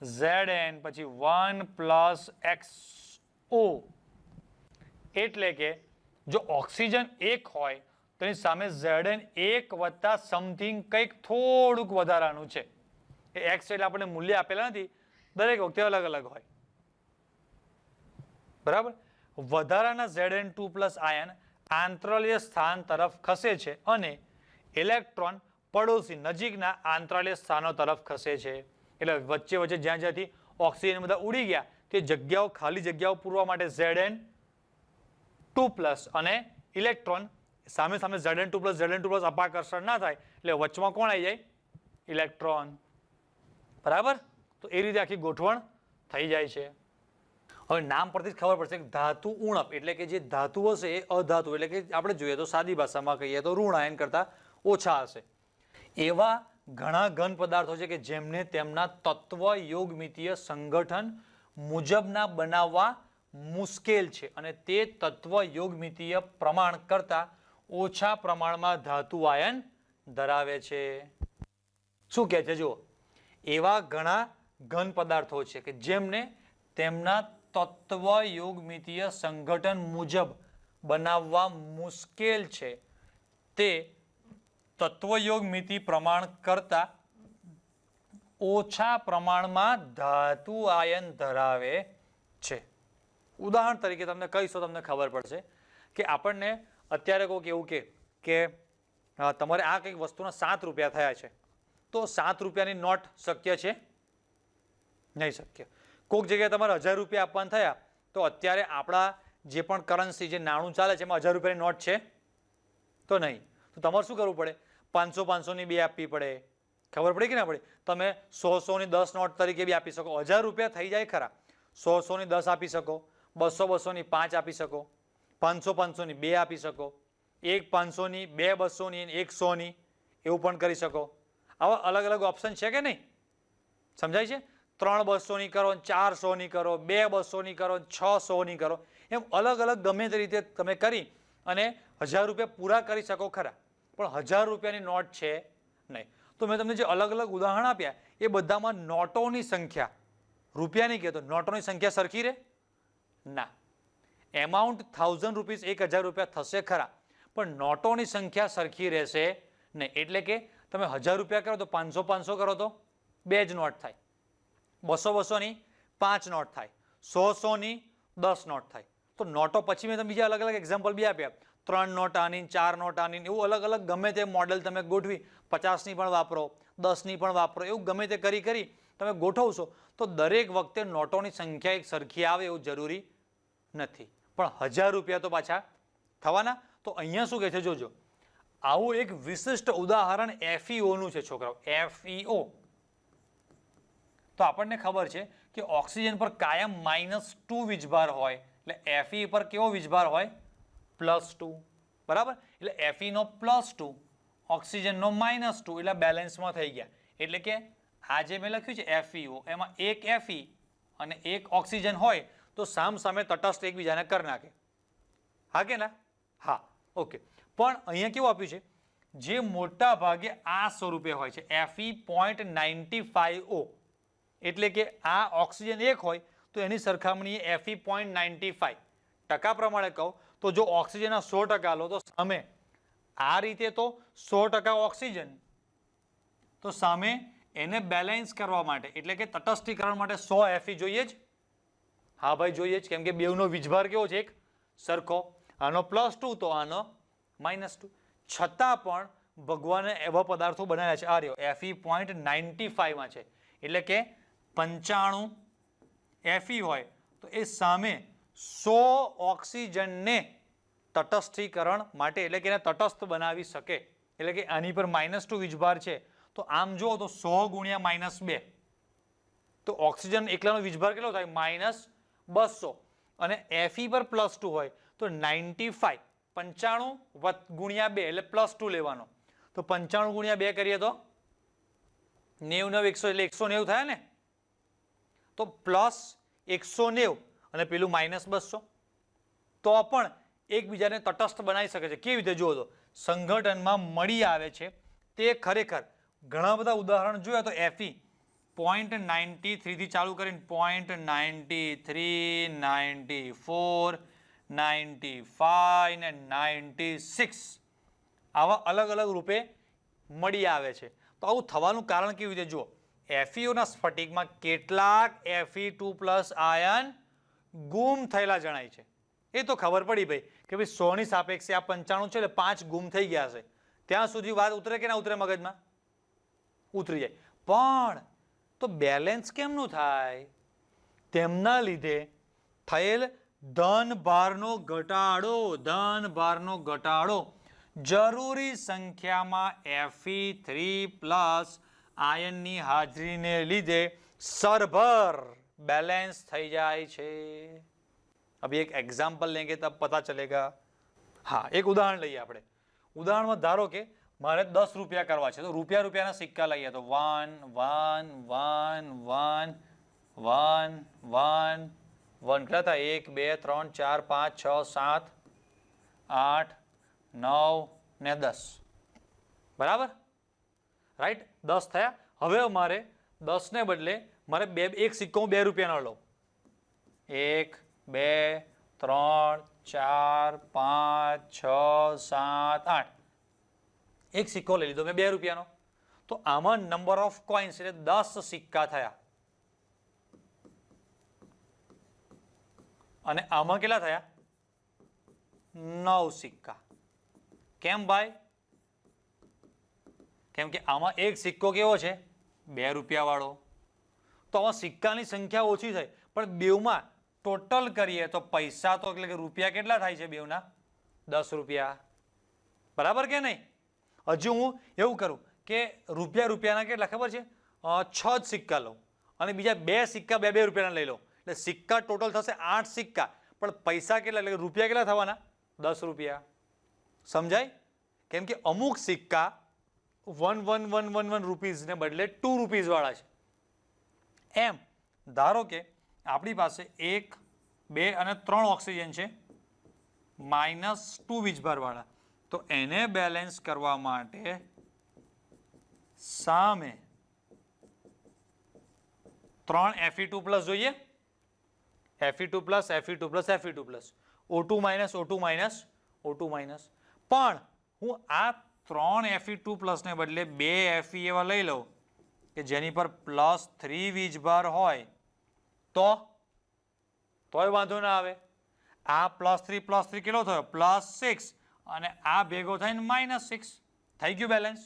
Zn પછી 1 + XO, એટલે કે જો ઓક્સિજન 1 હોય તો એની સામે Zn 1 વત્તા સમથિંગ કંઈક થોડુંક વધારાનું છે. એ X એટલે આપણે મૂલ્ય આપેલા નથી, દરેક વખતે અલગ અલગ હોય. બરાબર, વધારાના Zn2+ આયન આંતરાલીય સ્થાન તરફ ખસે છે અને ઇલેક્ટ્રોન પડોશી નજીકના આંતરાલીય સ્થાનો તરફ ખસે છે. એટલે વચ્ચે વચ્ચે જ્યાં જ્યાંથી ઓક્સિજન બધા ઉડી ગયા તે જગ્યાઓ, ખાલી જગ્યાઓ પૂરવા માટે Zn2+ અને ઇલેક્ટ્રોન સામે સામે Zn2+ અપાકર્ષણ ના થાય એટલે વચમાં કોણ આવી જાય? ઇલેક્ટ્રોન. બરાબર, તો એ રીતે આખી ગોઠવણ થઈ જાય છે. હવે નામ પરથી જ ખબર પડશે કે ધાતુ ઉણપ એટલે કે જે ધાતુ હશે એ અધાતુ, એટલે કે આપણે જોઈએ તો સાદી ભાષામાં કહીએ તો ઋણ આયન કરતા ઓછા હશે. એવા ઘણા ઘન પદાર્થો છે કે જેમને તેમના તત્વ યોગમિતીય સંગઠન મુજબના બનાવવા મુશ્કેલ છે અને તે તત્વ યોગમિતીય પ્રમાણ કરતા ઓછા પ્રમાણમાં ધાતુ આયન ધરાવે છે. શું કહે છે? જુઓ, એવા ઘણા ઘન પદાર્થો છે કે જેમને તેમના તત્વ યોગમિતીય સંગઠન મુજબ બનાવવા મુશ્કેલ છે, તે તત્વયોગમિતિ પ્રમાણ કરતા ઓછા પ્રમાણમાં ધાતુ આયન ધરાવે છે. ઉદાહરણ તરીકે તમને કહીશ તો તમને ખબર પડશે કે આપણને અત્યારે કોઈક એવું કે તમારે આ કંઈક વસ્તુના 7 રૂપિયા થયા છે, તો 7 રૂપિયાની નોટ શક્ય છે? નહીં શક્ય. કોઈક જગ્યાએ તમારે 1000 રૂપિયા આપવાના થયા તો અત્યારે આપણા જે પણ કરન્સી, જે નાણું ચાલે છે એમાં 1000 રૂપિયાની નોટ છે? તો નહીં. તો તમારે શું કરવું પડે? 500-500 ની 2 આપવી પડે. ખબર પડી કે ના પડી? તમે 100-100 ની 10 નોટ તરીકે બી આપી શકો. 1000 રૂપિયા થઈ જાય ખરા. 100-100 ની 10 આપી શકો, 200-200 ની 5 આપી શકો, 500-500 ની 2 આપી શકો, 1 500 ની, 2 200 ની, 1 100 ની, એવું પણ કરી શકો. આવા અલગ અલગ ઓપ્શન છે કે નહીં? સમજાય છે? 3 200 ની કરો, 4 100 ની કરો, 2 200 ની કરો, 6 100 ની કરો, એમ અલગ અલગ ગમે તે રીતે તમે કરી અને 1000 રૂપિયા પૂરા કરી શકો ખરા, પણ 1000 રૂપિયાની નોટ છે નહીં. તો મેં તમને જે અલગ અલગ ઉદાહરણ આપ્યા એ બધામાં નોટોની સંખ્યા, રૂપિયાની કહેતો, નોટોની સંખ્યા સરખી રહે? ના. એમાઉન્ટ 1000 રૂપીસ 1000 રૂપિયા થશે ખરા, પણ નોટોની સંખ્યા સરખી રહેશે નહીં. એટલે કે તમે 1000 રૂપિયા કરો તો 500-500 કરો તો 2 જ નોટ થાય, 200-200 ની 5 નોટ થાય, 100-100 ની 10 નોટ થાય. તો નોટો પછી મેં તમને બીજા અલગ અલગ એક્ઝામ્પલ બી આપ્યા, 3 નોટ આની, 4 નોટ આની, એવું અલગ અલગ ગમે તે મોડેલ તમે ગોઠવી, 50 ની પણ વાપરો, 10 ની પણ વાપરો, એવું ગમે તે કરી તમે ગોઠવશો તો દરેક વખતે નોટોની સંખ્યા એક સરખી આવે એવું જરૂરી નથી, પણ 1000 રૂપિયા તો પાછા થવાના. તો અહીંયા શું કહે છે? જોજો, આવું એક વિશિષ્ટ ઉદાહરણ FeO નું છે છોકરાઓ, FeO. તો આપણને ખબર છે કે ઓક્સિજન પર કાયમ -2 વીજભાર હોય, એટલે Fe પર કેવો વીજભાર હોય? +2. બરાબર? એટલે Fe નો +2, ઓક્સિજન નો -2, એટલે બેલેન્સમાં થઈ ગયા. એટલે કે આ જે મેં લખ્યું છે FeO, એમાં એક Fe અને એક ઓક્સિજન હોય તો સામ સામે તટસ્થ એકબીજાને કરી નાખે. હા કે ના? હા, ઓકે. પણ અહીંયા કેવું આપ્યું છે? જે મોટા ભાગે આ સ્વરૂપે હોય છે Fe.95O, એટલે કે આ ઓક્સિજન એક હોય તો એની સરખામણીએ Fe.95. ટકા પ્રમાણે કહું તો જો ઓક્સિજનના 100% લો તો સામે આ રીતે તો 100% ઓક્સિજન, તો સામે એને બેલેન્સ કરવા માટે એટલે કે તટસ્થીકરણ માટે 100 Fe જોઈએ જ. હા ભાઈ જોઈએ જ, કેમ કે બેવનો વીજભાર કેવો છે? એક સરખો. આનો +2 તો આનો -2. છતાં પણ ભગવાને એવા પદાર્થો બનાવ્યા છે, આ રહ્યો Fe.95 માં છે, એટલે કે 95 Fe હોય તો એ સામે 100 ઓક્સિજનને તટસ્થીકરણ માટે એટલે કે એને તટસ્થ બનાવી શકે. એટલે કે આની પર -2 વીજભાર છે તો આમ જુઓ તો 100 ગુણ્યા -2, તો ઓક્સિજન એકલાનો વીજભાર કેટલો થાય? -200. અને Fe પર +2 હોય તો 95, 95 ગુણ્યા 2 એટલે +2 લેવાનો. તો 95 ગુણ્યા 2 કરીએ તો 99, 100 એટલે 190 થાય ને. તો +190 અને પેલું -200, તો પણ એકબીજાને તટસ્થ બનાવી શકે છે. કેવી રીતે? જુઓ તો સંગઠનમાં મળી આવે છે. તે ખરેખર ઘણા બધા ઉદાહરણ જોયા તો Fe 0.93 થી ચાલુ કરીને 0.93, 94, 95 ને 96 આવા અલગ અલગ રૂપે મળી આવે છે. તો આવું થવાનું કારણ કેવી રીતે? જુઓ, FeOના સ્ફટિકમાં કેટલાક Fe2+ આયન ગુમ થયેલા જણાય છે. એ તો ખબર પડી ભાઈ કે ભાઈ 100 ની સાપેક્ષે આ 95 છે એટલે 5 ગુમ થઈ ગયા છે. ત્યાં સુધી વાત ઉતરે કે ના ઉતરે? મગજમાં ઉતરી જાય. પણ તો બેલેન્સ કેમનું થાય? તેમના લીધે થયેલ ધન ભારનો ઘટાડો જરૂરી સંખ્યામાં Fe3+ આયનની હાજરીને લીધે સરભર બેલેન્સ થઈ જાય છે. अभी एक एग्जाम्पल लेंगे तब पता चलेगा. हाँ, एक उदाहरण લઈએ આપણે. ઉદાહરણમાં ધારો કે મારે 10 રૂપિયા કરવા છે, તો રૂપિયાના સિક્કા લઈએ તો 1 1 1 1 1 1 1 કેટલા થાય? 1 2 3 4 5 6 7 8 9 ને 10. બરાબર? રાઈટ? 10 થયા. હવે મારે 10 ને બદલે મારે એક સિક્કો 2 રૂપિયાનો લઉં. 1 2 3 4 5 6 7 8 એક સિક્કો લઈ લીધો મેં 2 રૂપિયાનો. તો આમાં નંબર ઓફ કોઇન્સ એટલે 10 સિક્કા થયા. અને આમાં કેટલા થયા? 9 સિક્કા. કેમ ભાઈ? કેમ કે આમાં એક સિક્કો કેવો છે? 2 રૂપિયા વાળો. તો આમાં સિક્કાની સંખ્યા ઓછી થાય, પણ બેવમાં ટોટલ કરીએ તો પૈસા તો એટલે કે રૂપિયા કેટલા થાય છે બેવના? 10 રૂપિયા. બરાબર કે નહીં? હજુ હું એવું કરું કે રૂપિયાના કેટલા ખબર છે? 6 જ સિક્કા લઉં અને બીજા 2 સિક્કા 2 રૂપિયાના લઈ લો, એટલે સિક્કા ટોટલ થશે 8 સિક્કા, પણ પૈસા કેટલા એટલે રૂપિયા કેટલા થવાના? 10 રૂપિયા. સમજાય? કેમ કે અમુક સિક્કા 1 રૂપીઝને બદલે 2 રૂપીઝ વાળા છે. એમ ધારો કે આપણી પાસે 1 2 અને 3 ઓક્સિજન છે -2 વીજભાર વાળા, તો એને બેલેન્સ કરવા માટે સામે 3 Fe2+ જોઈએ. Fe2+, Fe2+, Fe2+, O2- O2- O2-. પણ હું આ 3 Fe2+ ને બદલે 2 Fe એવા લઈ લઉં કે જેની પર +3 વીજભાર હોય તોય વાંધો ના આવે. આ +3 કેટલો થયો? +6 અને આ ભેગો થઈને -6 થઈ ગયું બેલેન્સ.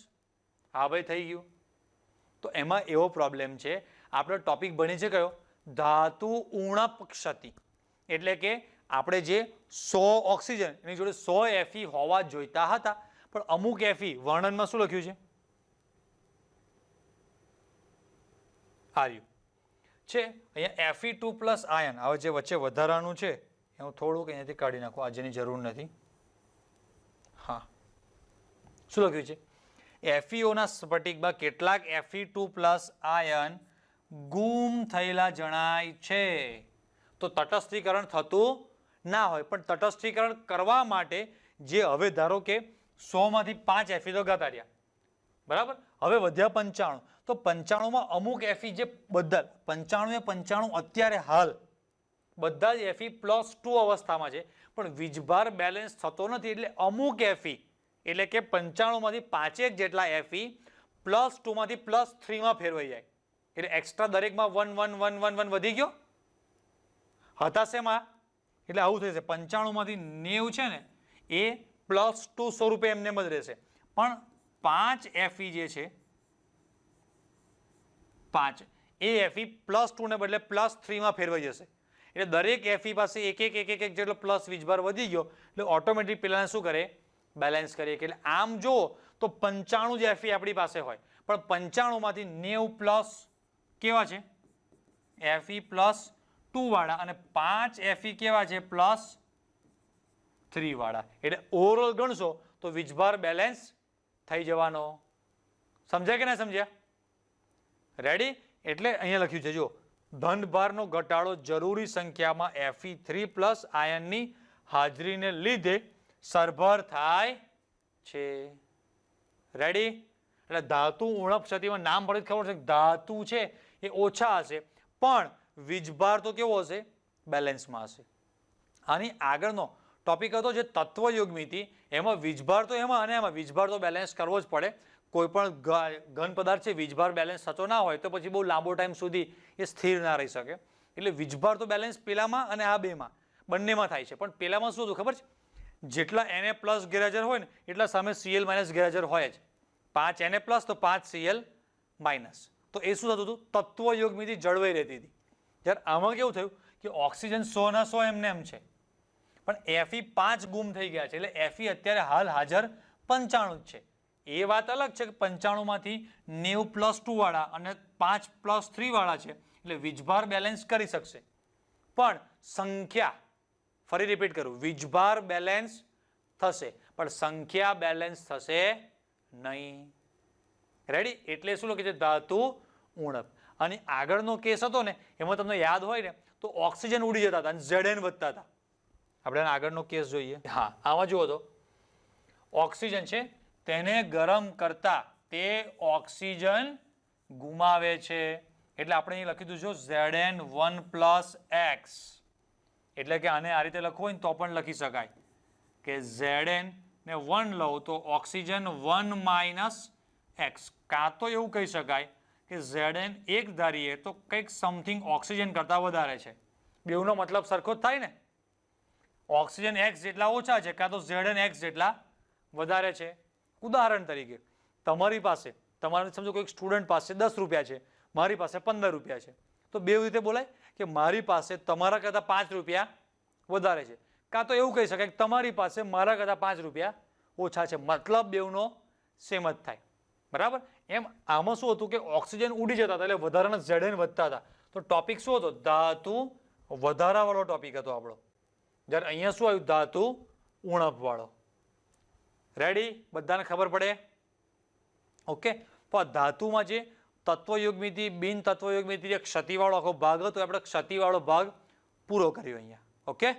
હા ભાઈ થઈ ગયું. તો એમાં એવો પ્રોબ્લેમ છે, આપણો ટોપિક ભણી છે કયો? ધાતુ ઉણપ ક્ષતિ. એટલે કે આપણે જે 100 ઓક્સિજન એની જોડે 100 Fe હોવા જોઈતા હતા, પણ અમુક Fe વર્ણનમાં શું લખ્યું છે? આર્યુ છે અહીંયા Fe2 પ્લસ આયન. હવે જે વચ્ચે વધારાનું છે એ હું થોડુંક અહીંયાથી કાઢી નાખું, આ જેની જરૂર નથી. હા, શું લખ્યું છે? FeO ના સ્ફટિકમાં કેટલાક Fe2 પ્લસ આયન ગુમ થયેલા જણાય છે. તો તટસ્થીકરણ થતું ના હોય, પણ તટસ્થીકરણ કરવા માટે જે હવે ધારો કે 100 માંથી 5 Fe તો ગાતા રહ્યા, બરાબર. હવે વધ્યા 95, તો 95 માં અમુક Fe જે બધા 95 અત્યારે હાલ બધા જ Fe+2 અવસ્થામાં છે, પણ વીજભાર બેલેન્સ થતો નથી. એટલે અમુક Fe એટલે કે 95 માંથી 5 જેટલા Fe+2 માંથી +3 માં ફેરવાઈ જાય. એટલે એક્સ્ટ્રા દરેકમાં 1 1 1 1 1 વધી ગયો. હતાશેમાં એટલે આવું થશે. 95 માંથી 90 છે ને એ +2 સ્વરૂપે એમને જ રહેશે, પણ 5 Fe જે છે 5 એ Fe+2 ને બદલે +3 માં ફેરવાઈ જશે. એટલે દરેક Fe પાસે એક જેટલો પ્લસ વીજભાર વધી ગયો, એટલે ઓટોમેટિક પેલાને શું કરે? બેલેન્સ કરીએ. એટલે આમ જો તો 95 જ Fe આપણી પાસે હોય, પણ 95 માંથી 90 પ્લસ કેવા છે? Fe+2 વાળા, અને 5 Fe કેવા છે? +3 વાળા. એટલે ઓવરઓલ ગણશો તો વીજભાર બેલેન્સ થઈ જવાનો. સમજાય કે ના સમજ્યા? રેડી? એટલે અહીંયા લખ્યું છે જો, ધનભારનો ઘટાડો જરૂરી સંખ્યામાં Fe3 પ્લસ આયનની હાજરીને લીધે સરભર થાય છે. રેડી? એટલે ધાતુ ઉણપ ક્ષતિમાં નામ પડે ખબર છે, ધાતુ છે એ ઓછા હશે, પણ વીજભાર તો કેવો હશે? બેલેન્સમાં હશે. આની આગળનો ટોપિક હતો જે તત્વયુગ્મિતિ, એમાં વીજભાર તો એમાં અને એમાં વીજભાર તો બેલેન્સ કરવો જ પડે. કોઈ પણ ઘન પદાર્થ છે વીજભાર બેલેન્સ થતો ના હોય તો પછી બહુ લાંબો ટાઈમ સુધી એ સ્થિર ના રહી શકે. એટલે વીજભાર તો બેલેન્સ પેલામાં અને આ બેમાં બંનેમાં થાય છે. પણ પેલામાં શું હતું ખબર છે? જેટલા Na+ ગેરહાજર હોય ને એટલા સામે Cl- ગેરહાજર હોય જ. 5 Na+ તો 5 Cl-. તો એ શું થતું હતું? તત્વયુગ્મિતિ જળવાઈ રહેતી હતી. જ્યારે આમાં કેવું થયું કે ઓક્સિજન 100 ના 100 એમને એમ છે, પણ Fe5 ગુમ થઈ ગયા છે. એટલે Fe અત્યારે હાલ હાજર 95 જ છે. એ વાત અલગ છે કે 95 માંથી 90+2 વાળા અને 5+3 વાળા છે, એટલે વીજભાર બેલેન્સ કરી શકશે. પણ સંખ્યા, ફરી રિપીટ કરું, વીજભાર બેલેન્સ થશે પણ સંખ્યા બેલેન્સ થશે નહીં. રેડી? એટલે શું લખે છે? ધાતુ ઉણપ. અને આગળનો કેસ હતો ને એમાં તમને યાદ હોય ને તો ઓક્સિજન ઉડી જતા હતા અને Zn વધતા હતા. આપણે આગળનો કેસ જોઈએ. હા, આમાં જુઓ તો ઓક્સિજન છે તેને ગરમ કરતા તે ઓક્સિજન ગુમાવે છે. એટલે આપણે અહીં લખી દઈશું Zn1+x. એટલે કે આને આ રીતે લખવું હોય ને તો પણ લખી શકાય કે Zn ને 1 લઉં તો ઓક્સિજન 1 - x. કાં તો એવું કહી શકાય કે Zn એક ધારીએ તો કંઈક સમથિંગ ઓક્સિજન કરતા વધારે છે. બેવનો મતલબ સરખો જ થાય ને. ઓક્સિજન x જેટલા ઓછા છે કાં તો Zn x જેટલા વધારે છે. ઉદાહરણ તરીકે તમારી પાસે, તમારે સમજો કોઈક સ્ટુડન્ટ પાસે 10 રૂપિયા છે, મારી પાસે 15 રૂપિયા છે, તો બે રીતે બોલાય કે મારી પાસે તમારા કરતાં 5 રૂપિયા વધારે છે. કાં તો એવું કહી શકાય કે તમારી પાસે મારા કરતાં 5 રૂપિયા ઓછા છે. મતલબ બેવનો સેમ જ થાય. બરાબર? એમ આમાં શું હતું કે ઓક્સિજન ઉડી જતા હતા એટલે વધારાના Zn વધતા હતા. તો ટોપિક શું હતો? ધાતુ વધારાવાળો ટોપિક હતો આપણો. જ્યારે અહીંયા શું આવ્યું? ધાતુ ઉણપ વાળો. રેડી? બધાને ખબર પડે? ઓકે. તો ધાતુમાં જે તત્વયુગ્મિતિ, બિન તત્વયુગ્મિતિ, ક્ષતિવાળો આખો ભાગ હતો, આપણે ક્ષતિવાળો ભાગ પૂરો કર્યો અહીંયા. ઓકે.